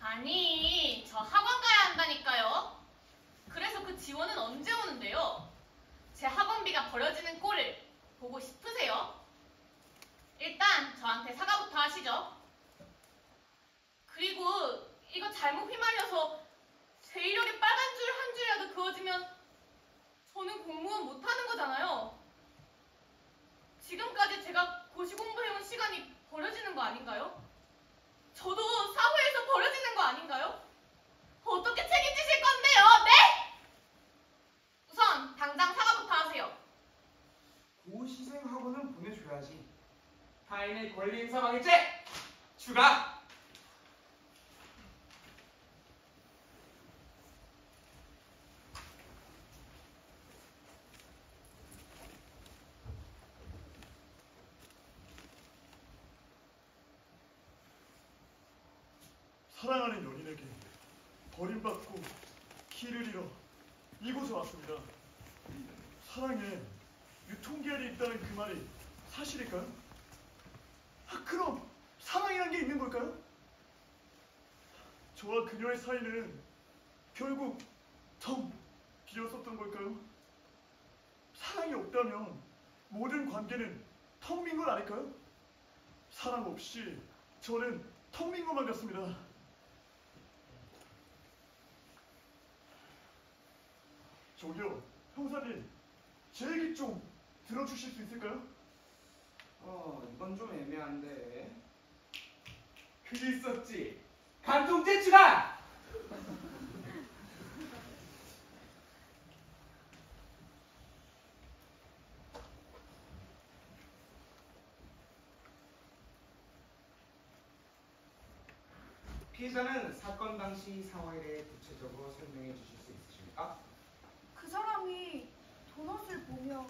아니, 저 학원 가야 한다니까요. 그래서 그 지원은 언제 오는데요? 제 학원비가 버려지는 꼴을 보고 싶으세요? 일단 저한테 사과부터 하시죠. 그리고 이거 잘못 휘말려서 제 이력에 빨간 줄 한 줄이라도 그어지면 저는 공무원 못하는 거잖아요. 지금까지 제가 고시 공부해온 시간이 버려지는 거 아닌가요? 저도 사회에서 버려지는 거 아닌가요? 어떻게 책임지실 건데요? 네? 우선 당장 사과부터 하세요. 고시생 학원은 보내줘야지. 타인의 권리 행사 방해죄 추가. 사랑하는 연인에게 버림받고 길을 잃어 이곳에 왔습니다. 사랑에 유통기한이 있다는 그 말이 사실일까요? 그럼 사랑이란 게 있는 걸까요? 저와 그녀의 사이는 결국 텅 비었었던 걸까요? 사랑이 없다면 모든 관계는 텅 빈 건 아닐까요? 사랑 없이 저는 텅 빈 것만 같습니다. 저기요, 형사님, 제 얘기 좀 들어주실 수 있을까요? 이건 좀 애매한데. 그게 있었지. 간통죄 추가. 피해자는 사건 당시 상황에 대해 구체적으로 설명해 주실 수 있으십니까? 그 사람이 도넛을 보며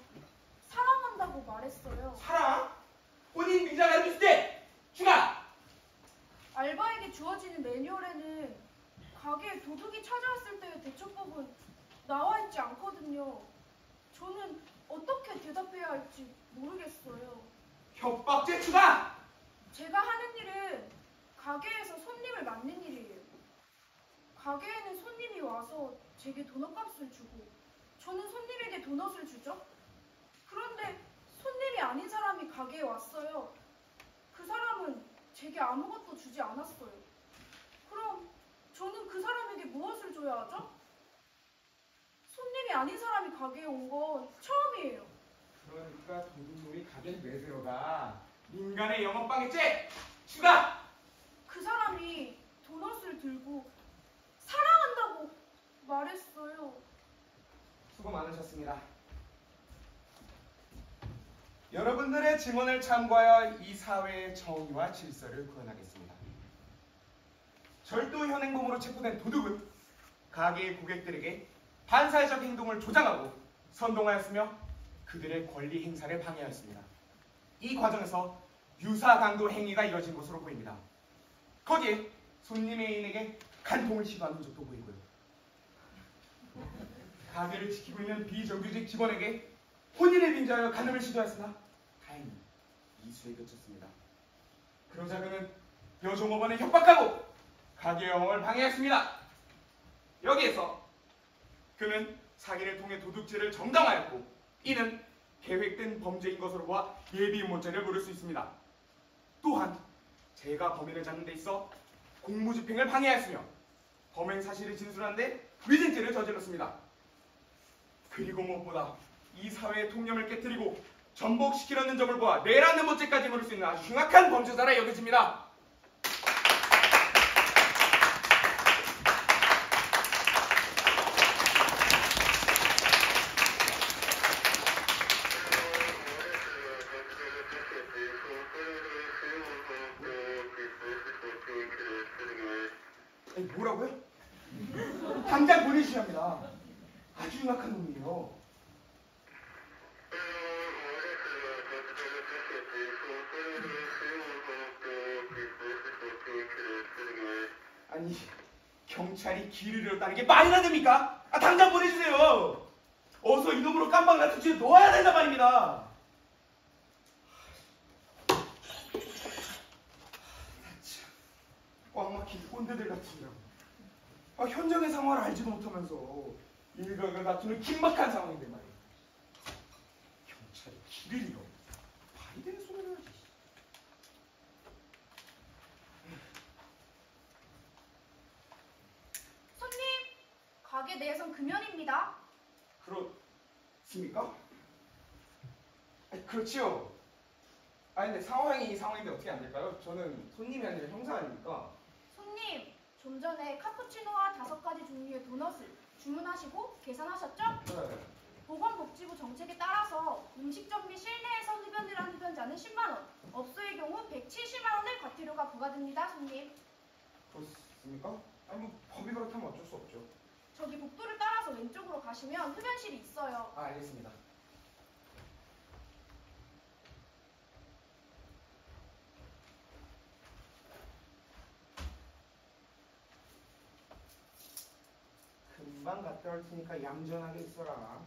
사랑한다고 말했어요. 사랑? 본인 미자가 뉴스대 추가. 알바에게 주어지는 매뉴얼에는 가게에 도둑이 찾아왔을 때의 대처법은 나와 있지 않거든요. 저는 어떻게 대답해야 할지 모르겠어요. 협박죄 추가. 제가 하는 일은 가게에서 손님을 맞는 일이에요. 가게에는 손님이 와서 제게 도넛값을 주고 저는 손님에게 도넛을 주죠. 그런데 손님이 아닌 사람이 가게에 왔어요. 그 사람은 제게 아무것도 주지 않았어요. 그럼 저는 그 사람에게 무엇을 줘야 하죠? 손님이 아닌 사람이 가게에 온 건 처음이에요. 그러니까 도둑놈이 가게를 내세워가 민간의 영업방해죄 추가. 그 사람이 도넛을 들고 사랑한다고 말했어요. 수고 많으셨습니다. 여러분들의 증언을 참고하여 이 사회의 정의와 질서를 구현하겠습니다. 절도 현행범으로 체포된 도둑은 가게의 고객들에게 반사회적 행동을 조장하고 선동하였으며 그들의 권리 행사를 방해하였습니다. 이 과정에서 유사 강도 행위가 이뤄진 것으로 보입니다. 거기에 손님의 애인에게 간통을 시도한 흔적도 보이고요. 가게를 지키고 있는 비정규직 직원에게 혼인을 빙자하여 간음을 시도했으나 다행히 이수에 그쳤습니다. 그러자 그는 여종업원에 협박하고 가게 영업을 방해했습니다. 여기에서 그는 사기를 통해 도둑질을 정당화했고 이는 계획된 범죄인 것으로 보아 예비임원죄를 물을 수 있습니다. 또한 제가 범인을 잡는 데 있어 공무집행을 방해했으며 범행 사실을 진술한 데 위증죄를 저질렀습니다. 그리고 무엇보다 이 사회의 통념을 깨뜨리고 전복시키려는 점을 보아 내라는 문죄까지 물을 수 있는 아주 흉악한 범죄자라 여겨집니다. 뭐라고요? 당장 보내주셔야 합니다. 아주 흉악한 놈이에요. 아니, 경찰이 길을 잃었다는 게 말이나 됩니까? 당장 보내주세요. 어서 이놈으로 깜빵 같은 죄 놓아야 된단 말입니다. 꽉 막힌 꼰대들 같으냐고. 현장의 상황을 알지도 못하면서 일각을 다투는 긴박한 상황인데 말이야. 경찰이 길을 잃어. 말이 되는 소리를 하지. 손님, 가게 내에선 금연입니다. 그렇습니까? 그렇지요. 근데 상황이 이 상황인데 어떻게 안 될까요? 저는 손님이 아니라 형사 아닙니까? 손님, 좀 전에 카푸치노와 5가지 종류의 도넛을 주문하시고 계산하셨죠? 네. 보건복지부 정책에 따라서 음식점 및 실내에서 흡연을 한 흡연자는 10만원, 업소의 경우 170만원의 과태료가 부과됩니다, 손님. 그렇습니까? 법이 그렇다면 어쩔 수 없죠. 저기 복도를 따라서 왼쪽으로 가시면 흡연실이 있어요. 알겠습니다. 금방 갔다 올 테니까 얌전하게 있어라.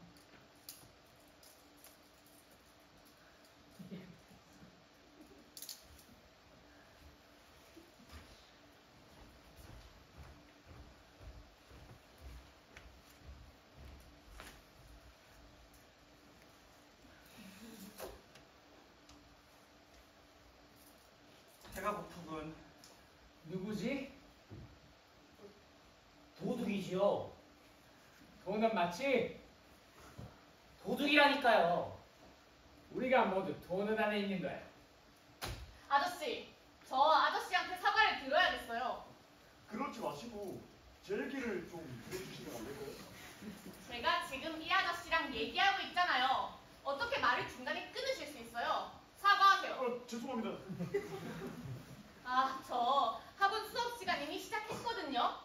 배가 고프군. 누구지? 도둑이지요. 도넛 맞지? 도둑이라니까요. 우리가 모두 도넛 안에 있는 거야. 아저씨, 저 아저씨한테 사과를 드려야겠어요. 그렇지 마시고 제 얘기를 좀 들어주시면 안 될까요? 제가 지금 이 아저씨랑 얘기하고 있잖아요. 어떻게 말을 중간에 끊으실 수 있어요? 사과하세요. 죄송합니다. 저 학원 수업 시간 이미 시작했거든요.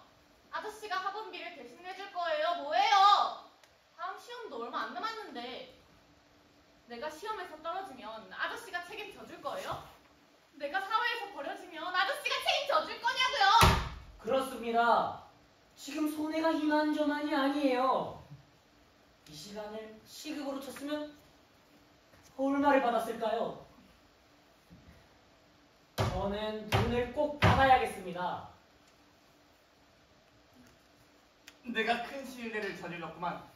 아저씨가 학원비를 대신 내줄 거예요. 뭐예요? 다음 시험도 얼마 안 남았는데 내가 시험에서 떨어지면 아저씨가 책임져 줄 거예요? 내가 사회에서 버려지면 아저씨가 책임져 줄 거냐고요? 그렇습니다. 지금 손해가 이만저만이 아니에요. 이 시간을 시급으로 쳤으면 얼마를 받았을까요? 저는 돈을 꼭 받아야겠습니다. 내가 큰 실례를 저질렀구만.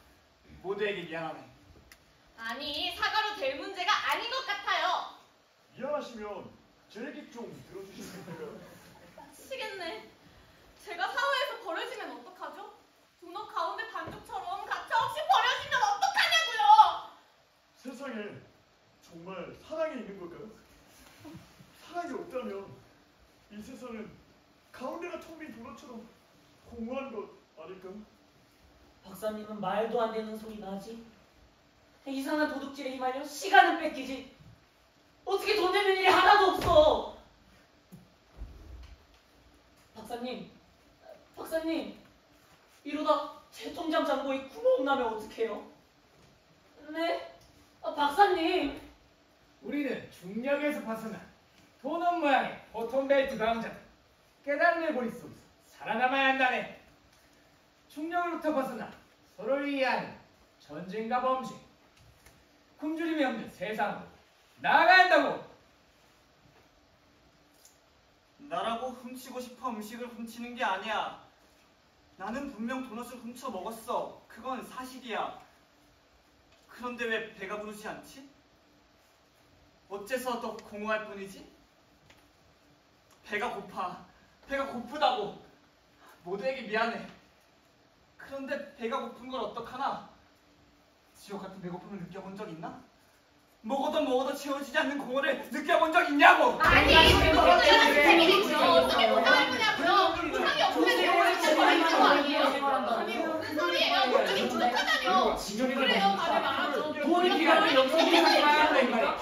모두에게 미안하네. 아니, 사과로 될 문제가 아닌 것 같아요. 미안하시면 제 얘기 좀 들어주시면 안 될까요? 미치겠네. 제가 사회에서 버려지면 어떡하죠? 도넛 가운데 반죽처럼 가차없이 버려지면 어떡하냐고요? 세상에 정말 사랑이 있는 걸까요? 사랑이 없다면 이 세상은 가운데가 텅 빈 도넛처럼 공허한 것 아닐까요? 박사님은 말도 안 되는 소리나 하지. 이상한 도둑질에 휘말려 시간은 뺏기지. 어떻게 돈 되는 일이 하나도 없어. 박사님, 이러다 제 통장 잔고에 구멍 나면 어떡해요? 네? 박사님. 우리는 중력에서 벗어나 도넛 모양의 포톤벨트 강자들 깨달음의 고리 속에서 살아남아야 한다네. 중력으로부터 벗어나 서로를 이해하는 전쟁과 범죄, 굶주림이 없는 세상으로 나아가야 한다고. 나라고 훔치고 싶어 음식을 훔치는 게 아니야. 나는 분명 도넛을 훔쳐 먹었어. 그건 사실이야. 그런데 왜 배가 부르지 않지? 어째서 더 공허할 뿐이지? 배가 고파. 배가 고프다고. 모두에게 미안해. 그런데 배가 고픈 걸 어떡하나? 지옥 같은 배고픔을 느껴본 적 있나? 먹어도 채워지지 않는 공허를 느껴본 적 있냐고! 아니, 선생님이죠. 선생님 뭐가 있냐고요? 사람이 없으면 배우는 거 아니에요? 아니, 무슨 소리예요? 목적이 부족하다뇨. 그래요, 말을 말하죠. 돈이 필요하면 영성이 가야 한다 이 말이야.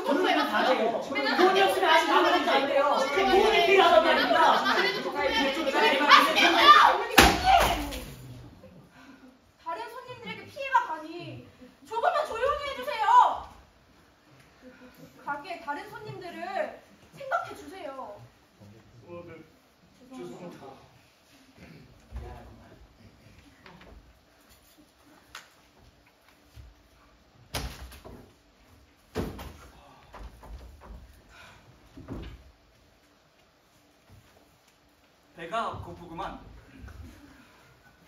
돈은 다 돼요. 돈이 없으면 아직 아무것도 안 돼요. 돈이 필요하단 말입니다. 다른 손님들에게 피해가 가니 조금만 조용히 해주세요. 가게의 다른 손님들을 생각해 주세요. 네. 죄송합니다. 배가 고프구만.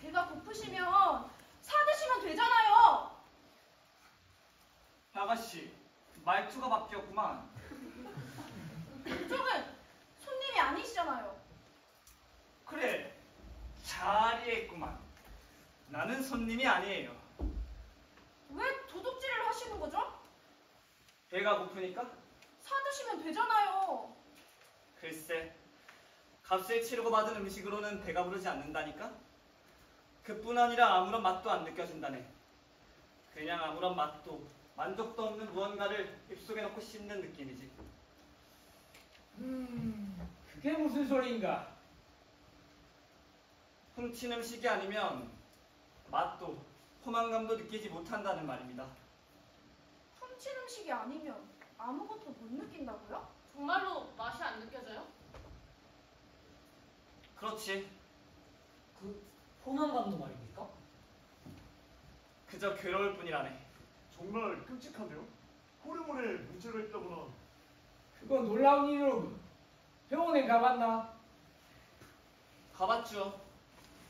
배가 고프시면 사드시면 되잖아요. 아가씨, 말투가 바뀌었구만. 그쪽은 손님이 아니시잖아요. 그래, 잘 이해했구만. 나는 손님이 아니에요. 왜 도둑질을 하시는 거죠? 배가 고프니까? 사드시면 되잖아요. 글쎄, 값을 치르고 받은 음식으로는 배가 부르지 않는다니까? 그뿐 아니라 아무런 맛도 안 느껴진다네. 그냥 아무런 맛도, 만족도 없는 무언가를 입속에 넣고 씹는 느낌이지. 그게 무슨 소리인가? 훔친 음식이 아니면 맛도, 포만감도 느끼지 못한다는 말입니다. 훔친 음식이 아니면 아무것도 못 느낀다고요? 정말로 맛이 안 느껴져요? 그렇지. 그 포만감도 말입니까? 그저 괴로울 뿐이라네. 정말 끔찍한데요? 호르몬에 문제가 있다거나. 그건 놀라운 일이로군. 병원에 가봤나? 가봤죠.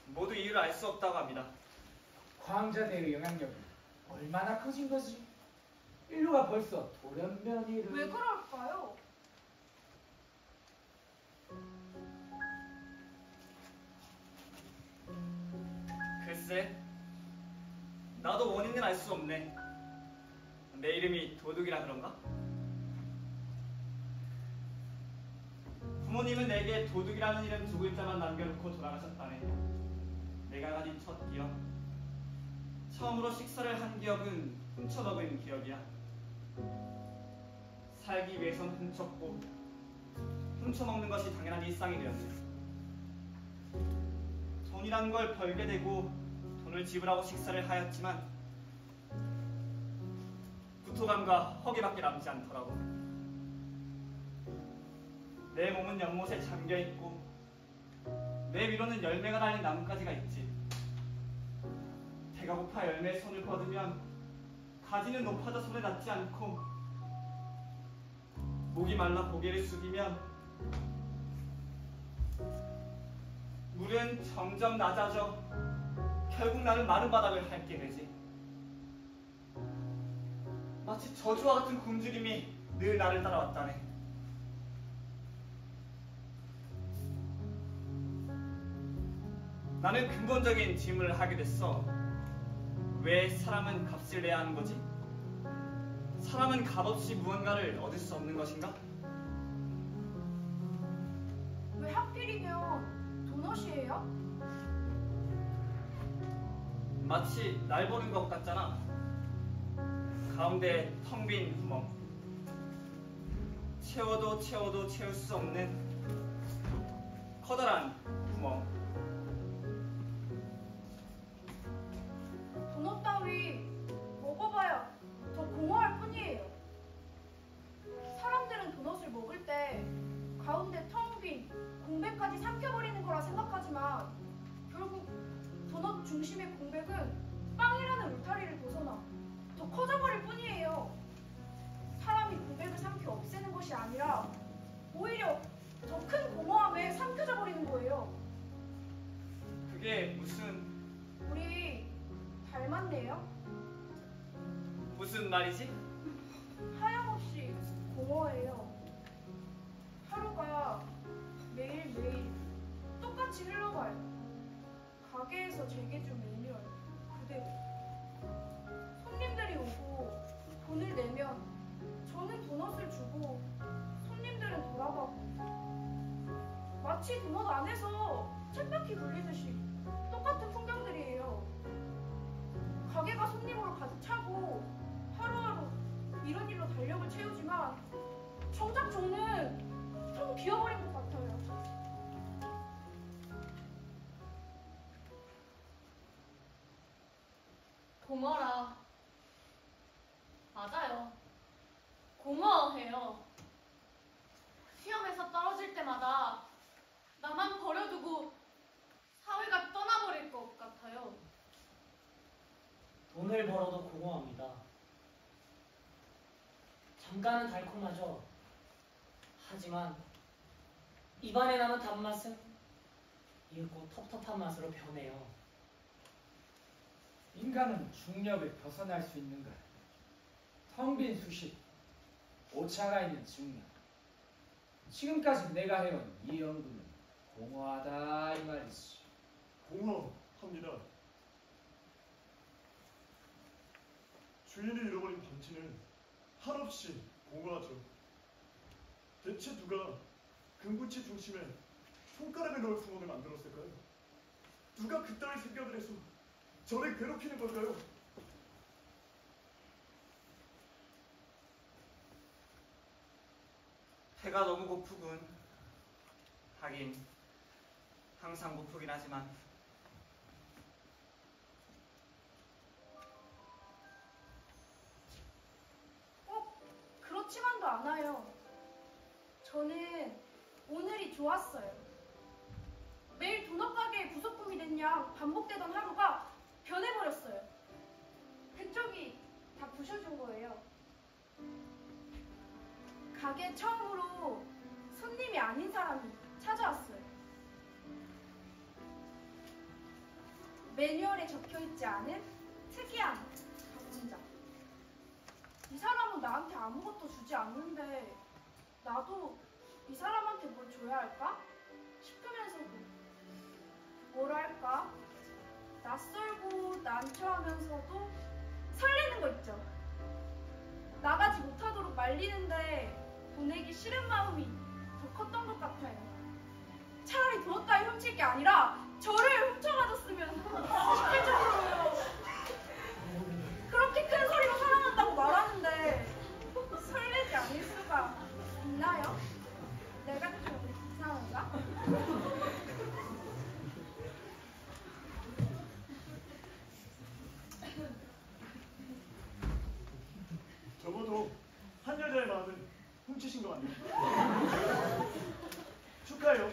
모두 이유를 알 수 없다고 합니다. 광자대의 영향력이 얼마나 커진 거지? 인류가 벌써 돌연변이를... 왜 그럴까요? 글쎄, 나도 원인은 알 수 없네. 내 이름이 도둑이라 그런가? 부모님은 내게 도둑이라는 이름 두 글자만 남겨놓고 돌아가셨다네. 내가 가진 첫 기억, 처음으로 식사를 한 기억은 훔쳐먹은 기억이야. 살기 위해선 훔쳤고 훔쳐먹는 것이 당연한 일상이 되었네. 돈이란 걸 벌게 되고 돈을 지불하고 식사를 하였지만 구토감과 허기밖에 남지 않더라고. 내 몸은 연못에 잠겨있고 내 위로는 열매가 달린 나뭇가지가 있지. 배가 고파 열매에 손을 뻗으면 가지는 높아져 손에 닿지 않고 목이 말라 고개를 숙이면 물은 점점 낮아져 결국 나는 마른 바닥을 핥게 되지. 마치 저주와 같은 굶주림이 늘 나를 따라왔다네. 나는 근본적인 질문을 하게 됐어. 왜 사람은 값을 내야 하는 거지? 사람은 값없이 무언가를 얻을 수 없는 것인가? 왜 하필이면 도넛이에요? 마치 날 보는 것 같잖아. 가운데 텅 빈 구멍. 채워도 채울 수 없는 커다란 구멍. 도넛 따위 먹어봐야 더 공허할 뿐이에요. 사람들은 도넛을 먹을 때 중심의 공백은 빵이라는 울타리를 벗어나 더 커져버릴 뿐이에요. 사람이 공백을 삼켜 없애는 것이 아니라 오히려 더 큰 공허함에 삼켜져 버리는 거예요. 그게 무슨 우리 닮았네요. 무슨 말이지? 하염없이 공허해요. 하루가 매일매일 똑같이 흘러가요. 가게에서 제게 준 매뉴얼 그대로. 손님들이 오고 돈을 내면 저는 도넛을 주고 손님들은 돌아가고, 마치 도넛 안에서 쳇바퀴 굴리듯이 똑같은 풍경들이에요. 가게가 손님으로 가득 차고 하루하루 이런 일로 달력을 채우지만 정작 저는 텅 비어버린 것 같아요. 공허라. 맞아요. 공허해요. 시험에서 떨어질 때마다 나만 버려두고 사회가 떠나버릴 것 같아요. 돈을 벌어도 공허합니다. 잠깐은 달콤하죠. 하지만 입안에 남은 단맛은 이윽고 텁텁한 맛으로 변해요. 인간은 중력을 벗어날 수 있는가? 텅 빈 수식, 오차가 있는 중력. 지금까지 내가 해온 이 연구는 공허하다 이 말이지. 공허합니다. 주인을 잃어버린 방치는 한없이 공허하죠. 대체 누가 금붙이 중심에 손가락을 넣을 구멍을 만들었을까요? 누가 그따위 생각을 해서 저를 괴롭히는 걸까요? 배가 너무 고프군. 하긴 항상 고프긴 하지만 꼭 그렇지만도 않아요. 저는 오늘이 좋았어요. 매일 도넛 가게의 부속품이 된 양 반복되던 하루가 변해버렸어요. 그쪽이 다 부셔준 거예요. 가게 처음으로 손님이 아닌 사람이 찾아왔어요. 매뉴얼에 적혀있지 않은 특이한 방문자. 이 사람은 나한테 아무것도 주지 않는데 나도 이 사람한테 뭘 줘야 할까 싶으면서도 뭐랄까 낯설고 난처하면서도 설레는 거 있죠. 나가지 못하도록 말리는데 보내기 싫은 마음이 더 컸던 것 같아요. 차라리 도넛 따위 훔칠 게 아니라 저를 훔쳐가졌으면 싶을 정도로요. 그렇게 큰 소리로 사랑한다고 말하는데 설레지 않을 수가 있나요? 내가 좀 이상한가? 적어도 한 여자의 마음을 훔치신 거 아니에요? 축하해요.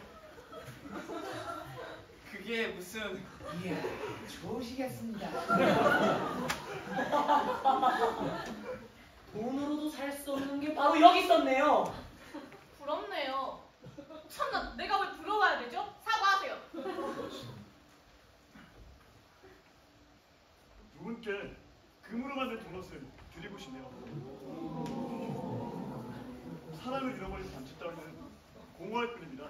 그게 무슨 이야, 좋으시겠습니다. 돈으로도 살 수 없는 게 바로 여기 있었네요. 부럽네요. 참나, 내가 왜 부러워야 되죠? 사과하세요. 두 분께 금으로 만든 도넛을 드리고 싶네요. 사랑을 잃어버린 반칙 따위는 공허할 뿐입니다.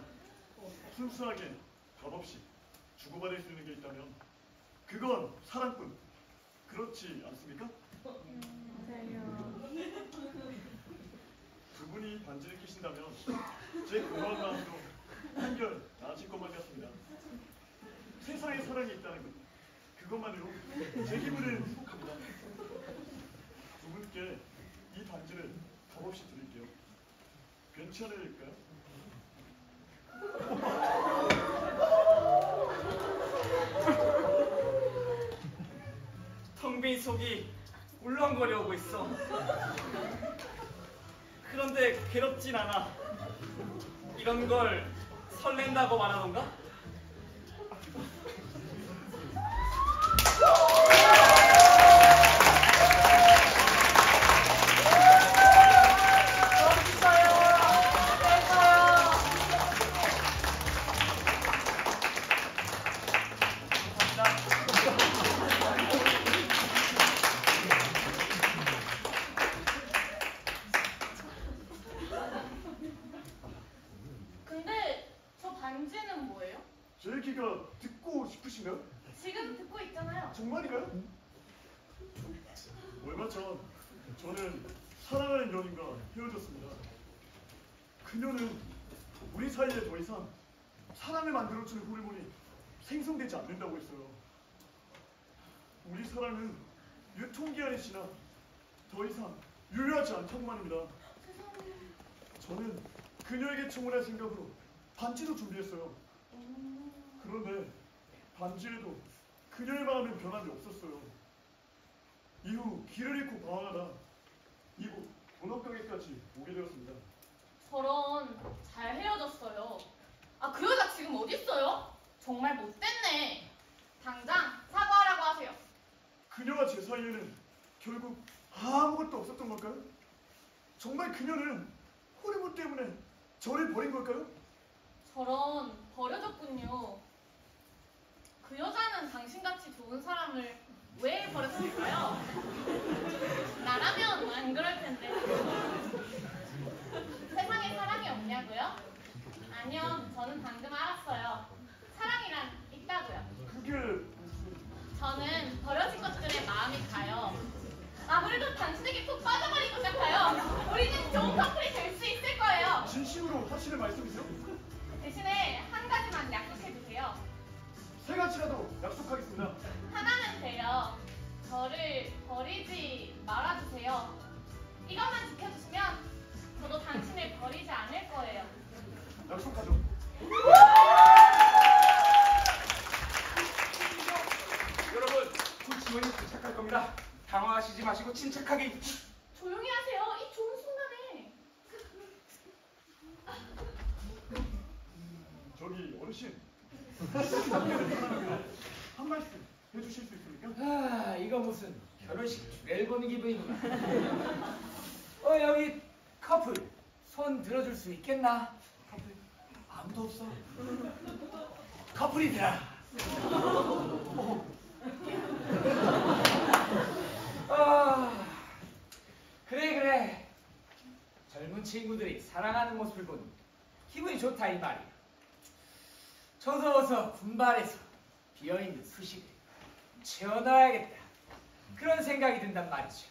순수하게 값없이 주고받을 수 있는 게 있다면 그건 사랑뿐. 그렇지 않습니까? 두 분이 반지를 끼신다면 제 공허한 마음도 한결 나아질 것만 같습니다. 세상에 사랑이 있다는 것, 그것만으로 제 기분은 행복합니다. 두 분께 이 반지를 값없이 드릴게요. 괜찮을까요? 텅 빈 속이 울렁거려 오고 있어. 그런데 괴롭진 않아. 이런 걸 설렌다고 말하던가? 근데 저 반지는 뭐예요? 제 얘기가 듣고 싶으신가요? 지금 듣고 있잖아요. 정말인가요? 얼마 전 저는 사랑하는 연인과 헤어졌습니다. 그녀는 우리 사이에 더 이상 사랑을 만들어주는 호르몬이 생성되지 않는다고 했어요. 우리 사랑은 유통기한이 지나 더 이상 유효하지 않다고 말입니다. 저는 그녀에게 청혼할 생각으로 반지도 준비했어요. 그런데 반지에도 그녀의 마음은 변함이 없었어요. 이후 길을 잃고 방황하다 이곳 도넛가게까지 오게 되었습니다. 저런 잘 헤어졌어요. 아, 그 여자 지금 어디 있어요? 정말 못됐네. 당장 사과하라고 하세요. 그녀와 제 사이에는 결국 아무것도 없었던 걸까요? 정말 그녀는 호르몬 때문에 저를 버린 걸까요? 저런 버려졌군요. 그 여자는 당신같이 좋은 사람을 왜 버렸을까요? 나라면 안 그럴 텐데. 세상에 사랑이 없냐고요? 아니요, 저는 방금 알았어요. 사랑이란 있다고요. 그게 무슨... 저는 버려진 것들에 마음이 가요. 아무래도 당신에게 푹 빠져버린 것 같아요. 우리는 좋은 커플이 될 수 있을 거예요. 진심으로 하시는 말씀이세요? 대신에 한 가지만 약속해주세요. 세 가지라도 약속하겠습니다. 하나는 돼요. 저를 버리지 말아주세요. 이것만 지켜주시면 저도 당신을 버리지 않을 거예요. 약속하죠. 여러분, 곧 지원이 도착할 겁니다. 당황하시지 마시고 침착하게. 조용히 하세요. 이 좋은 순간에. 저기 어르신 한 말씀 해주실 수 있습니까? 아, 이거 무슨 결혼식 주례를 보는 기분이구나. 여기 커플 손 들어줄 수 있겠나? 커플 아무도 없어. 커플이더라. 그래. 젊은 친구들이 사랑하는 모습을 보니 기분이 좋다 이 말이야. 저도 어서 분발해서 비어있는 수식을 채워넣어야겠다. 그런 생각이 든단 말이죠.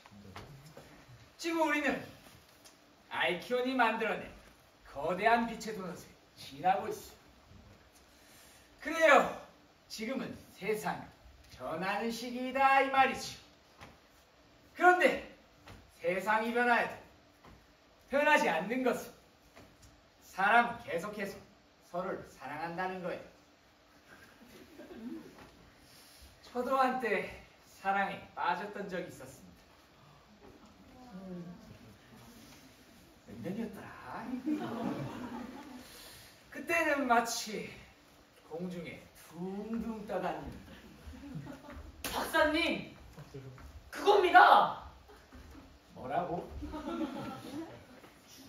지금 우리는 알키온이 만들어낸 거대한 빛의 도넛을 지나고 있어. 그래요. 지금은 세상이 변하는 시기이다 이 말이죠. 그런데 세상이 변화해도 변하지 않는 것은 사람은 계속해서 서로를 사랑한다는 거예요. 저도 한때 사랑에 빠졌던 적이 있었습니다. 몇 년이었더라? 그때는 마치 공중에 둥둥 떠다니는. 박사님, 그겁니다. 뭐라고?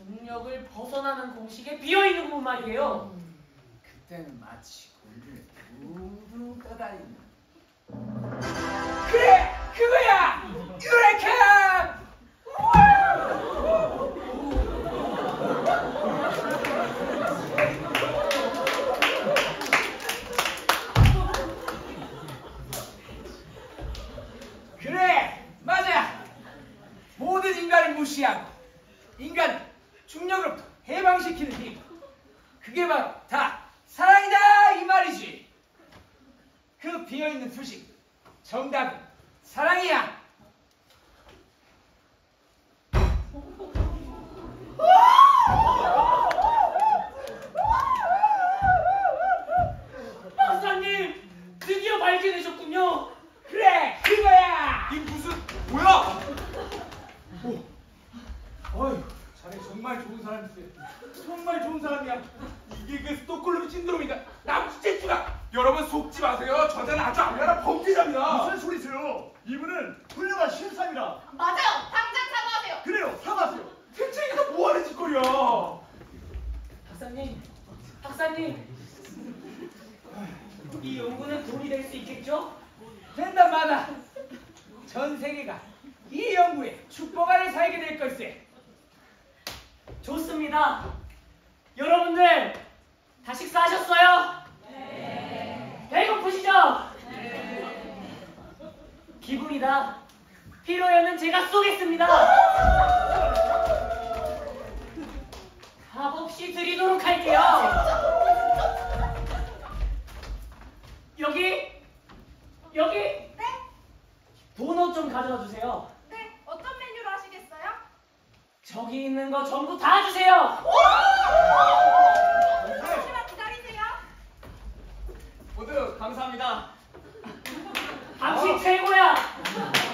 중력을 벗어나는 공식에 비어있는 분 말이에요. 그때는 마치 공중에 둥둥 떠다니는. 그래! 그거야! 유레카! 그래! 맞아! 모든 인간을 무시하고 인간을 중력으로부터 해방시키는 힘, 그게 바로 다 사랑이다 이 말이지. 그 비어있는 수식, 정답은 사랑이야. 박사님, 드디어 발견하셨군요. 그래, 그거야. 이 무슨 뭐야? 어휴, 자네 정말 좋은 사람이세요. 정말 좋은 사람이야. 이게 그 스톡홀름 신드롬이다. 남친체주가 여러분 속지 마세요. 저자는 아주 악랄한 범죄자입니다. 무슨 소리세요? 이분은 훌륭한 신사입니다. 맞아요. 당장 사과하세요. 그래요, 사과하세요. 대체 이게 다 뭐하는 짓거리야? 박사님, 이 연구는 돈이 될 수 있겠죠? 된단 마다 전 세계가 이 연구에 축복 아래 살게 될 걸세. 좋습니다. 여러분들 다 식사하셨어요? 네. 배고프시죠? 네. 기분이다. 피로에는 제가 쏘겠습니다. 값없이 드리도록 할게요. 여기 네? 도넛 좀 가져다 주세요. 네, 어떤 메뉴로 하시겠어요? 저기 있는 거 전부 다 주세요. 잠시만 기다리세요. 모두 감사합니다. 당신 최고야.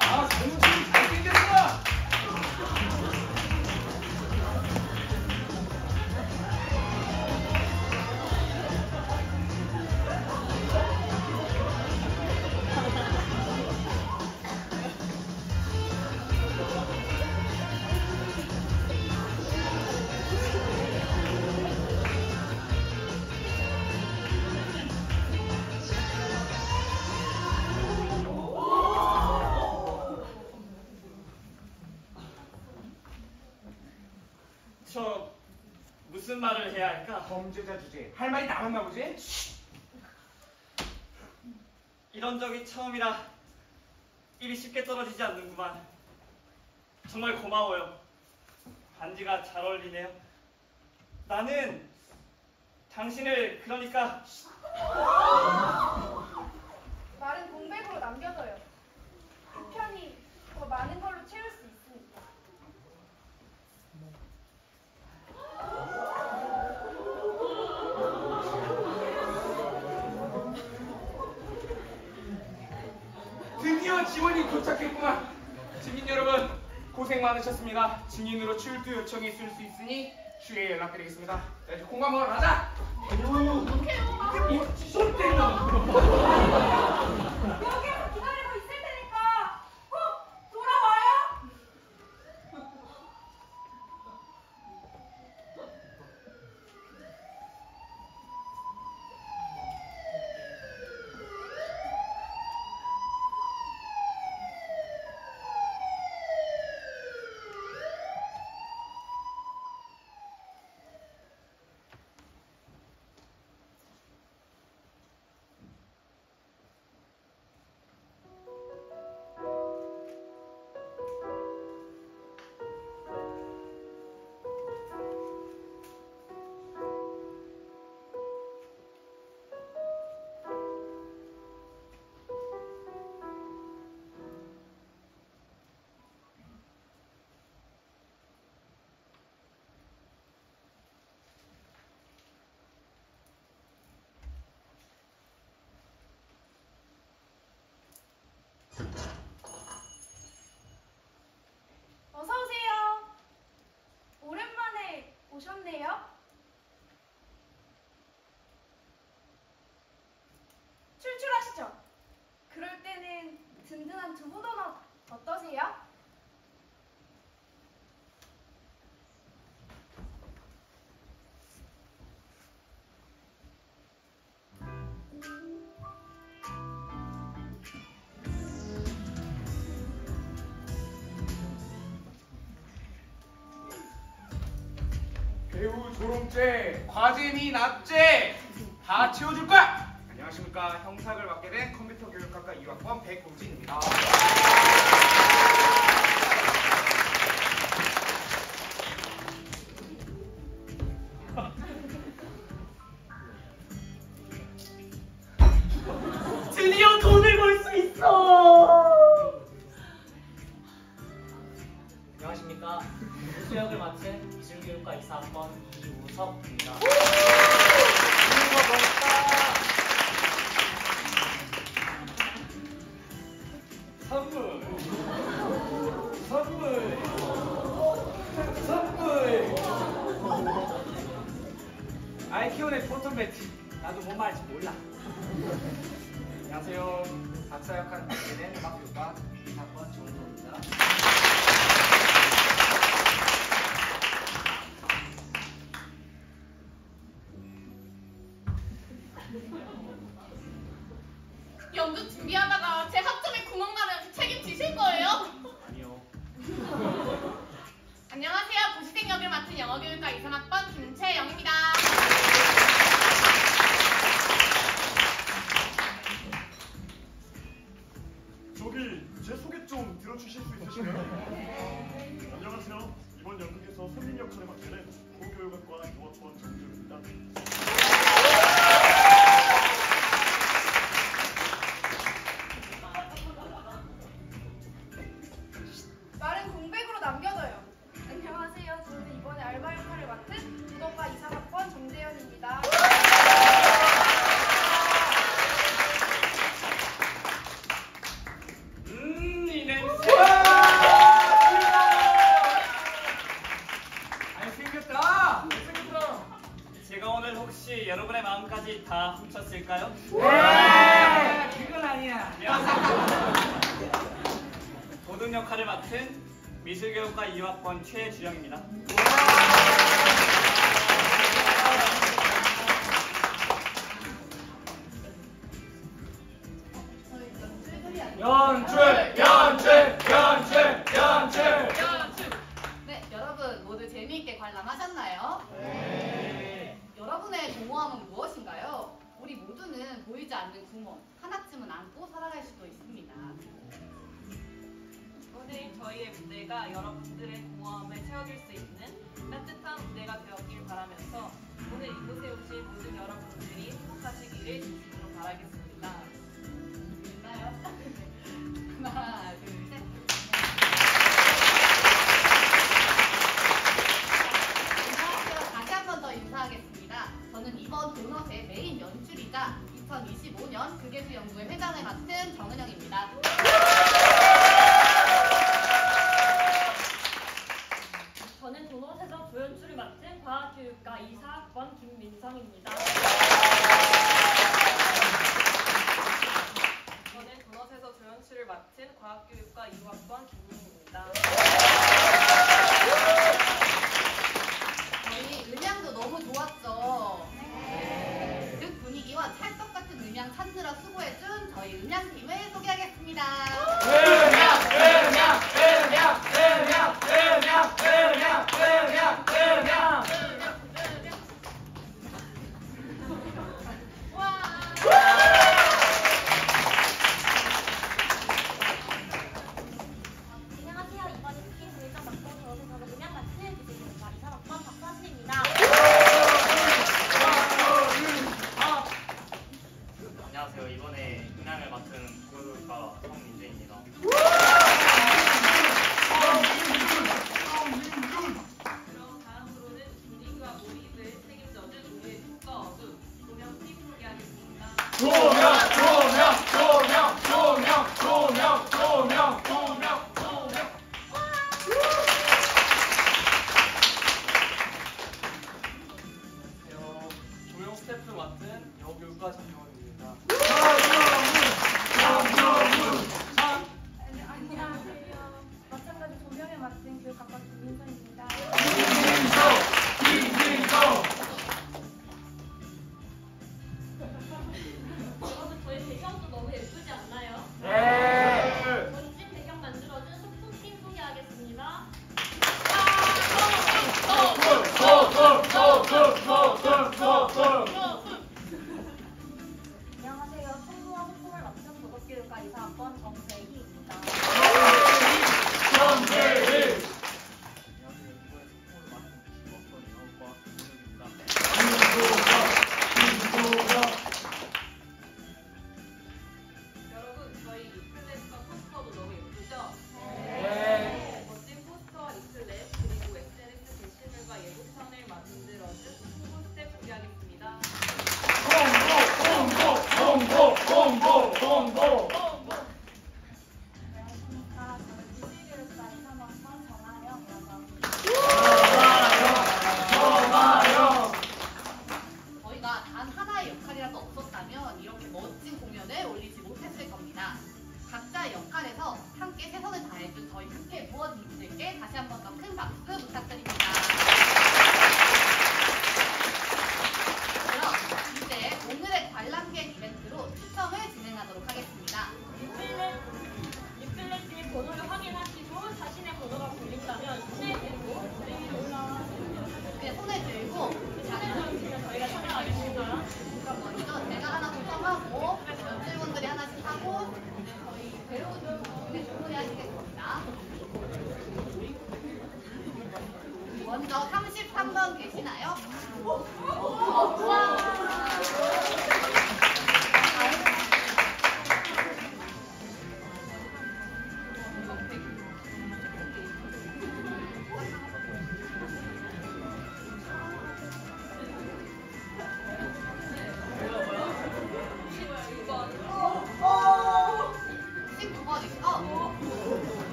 아, 정신이 잘생겼어. 저 무슨 말을 해야 할까? 범죄자 주제. 할 말이 남았나 보지? 이런 적이 처음이라 입이 쉽게 떨어지지 않는구만. 정말 고마워요. 반지가 잘 어울리네요. 나는 당신을 그러니까 말은 공백으로 남겨둬요. 그 편이 더 많은 걸로 채울 수 있으니까. 드디어 지원이 도착했구만. 증인 여러분 고생 많으셨습니다. 증인으로 출두 요청이 있을 수 있으니 주에 연락드리겠습니다. 자, 이제 공감 먹으러 가자. 손 때려. 여기에서 기다리고 있을 테니까 꼭 돌아와요. 어서 오세요. 오랜만에 오셨네요. 출출하시죠? 그럴 때는 든든한 두부 도넛 어떠세요? 배우 조롱죄, 과제니 납죄 다 채워줄 거야. 안녕하십니까. 형사학을 맡게 된 컴퓨터 교육학과 2학번 백공진입니다. 드디어 돈을 벌 수 있어. 안녕하십니까. 수역을 맡은 미술교육과 24학번 이우석입니다. 이거 멋있다. 선물. 선물. 선물. 아이키온의 포톤 배지. 나도 뭔 말인지 몰라. 안녕하세요. 박사 역할을 맡게 된 음악교과 2학번 정도입니다. 연극 준비하다가 제 학점에 구멍 나면 책임지실 거예요? 아니요. 안녕하세요. 고시생 역을 맡은 영어교육과 23학번 김채영입니다. 저기 제 소개 좀 들어주실 수 있으신가요? 안녕하세요. 이번 연극에서 손님 역할을 맡게 된 고교육학과 6학번 정주입니다. 말은 공백으로 남겨둬요. 안녕하세요. 저는 이번에 알바 역할을 맡은 부덕과 23학번 정재현입니다. 이 냄새. 잘생겼다. 잘생겼다. 제가 오늘 혹시 여러분의 마음까지 다 훔쳤을까요? 그건 아니야. 도둑 역할을 맡은 미술교육과 2학번 최주영입니다. 연출. 네, 여러분 모두 재미있게 관람하셨나요? 네. 여러분의 공허함은 무엇인가요? 우리 모두는 보이지 않는 구멍 하나쯤은 안고 살아갈 수도 있습니다. 오늘 저희의 무대가 여러분들의 공허함을 채워줄 수 있는 따뜻한 무대가 되었길 바라면서 오늘 이곳에 오신 모든 여러분들이 행복하시기를 진심으로 바라겠습니다. 있나요? 하나, 둘, 셋. 인사할게요. 다시 한 번 더 인사하겠습니다. 저는 이번 도넛의 메인 연출이자 2025년 극예술연구회 회장을 맡은 정은영입니다. 저는 도넛에서 조연출을 맡은 과학교육과 24학번 김민성입니다. 저는 도넛에서 조연출을 맡은 과학교육과 2학번 김민입니다. 저희 음향도 너무 좋았죠? 그 분위기와 찰떡같은 음향 찾느라 수고해준 저희 음향팀을 소개하겠습니다. 안녕하세요. 이번에 스킨 조일장 맡고 도넛에서 음향 맡은 미술교육과 23학번 박서진입니다. 안녕하세요. 이번에 음향을 맡은 고교육과 성민재입니다. 그럼 다음으로는 분위기와 몰입을 책임져준 우리의 효과 어두 조명팀 소개하겠습니다. 조명 스태프 맡은 여교육과 장영원입니다. 안녕하세요. 마찬가지 조명을 맡은 교육학과 김민선입니다. 여러분 저희 배경도 너무 예쁘지 않나요? 멋진 배경 만들어준 소품팀 소개하겠습니다. 안녕하세요. 총무와 소품을 맡은 도덕교육과 24학번 정세희입니다. 여러분 저희 리플렛과 포스터도 너무 예쁘죠? 멋진 포스터와 리플렛 그리고 SNS 게시물과 예고편을 만들어준 홍보 스텝 소개하겠습니다. 안녕하십니까. 저는 미술교육과 23학번 정하영이라고 합니다. 저희가 단 하나의 역할이라도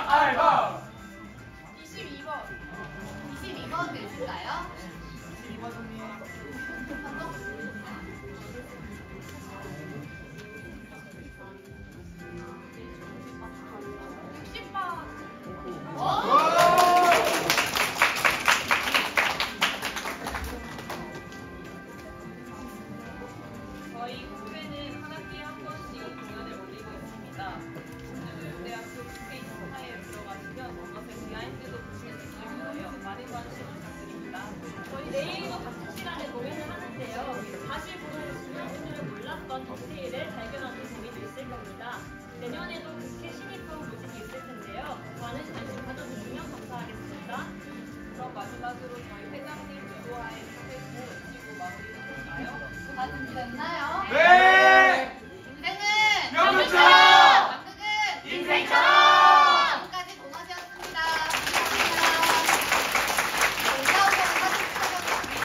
알바. 22번 내줄까요? 22번 손님. 60번. 저희 국회는 한 학기에 한 번씩 공연을 올리고 있습니다. 중앙대학교 국회 인스타에 들어가시면 그것의 비하인드도 보실 수 있을 거예요. 많은 관심 부탁드립니다. 저희 내일도 같은 시간에 공연을 하는데요. 다시 보시면 오늘 몰랐던 디테일을 발견하는 재미도 있을 겁니다. 내년에도 국회 신입부 모집이 있을 텐데요. 많은 관심 가져주시면 감사하겠습니다. 그럼 마지막으로 저희 회장님 주도하에 사회부 외치고 마무리해볼까요? 다 준비됐나요? 네. 인생은 연극처럼! 연극은 인생처럼!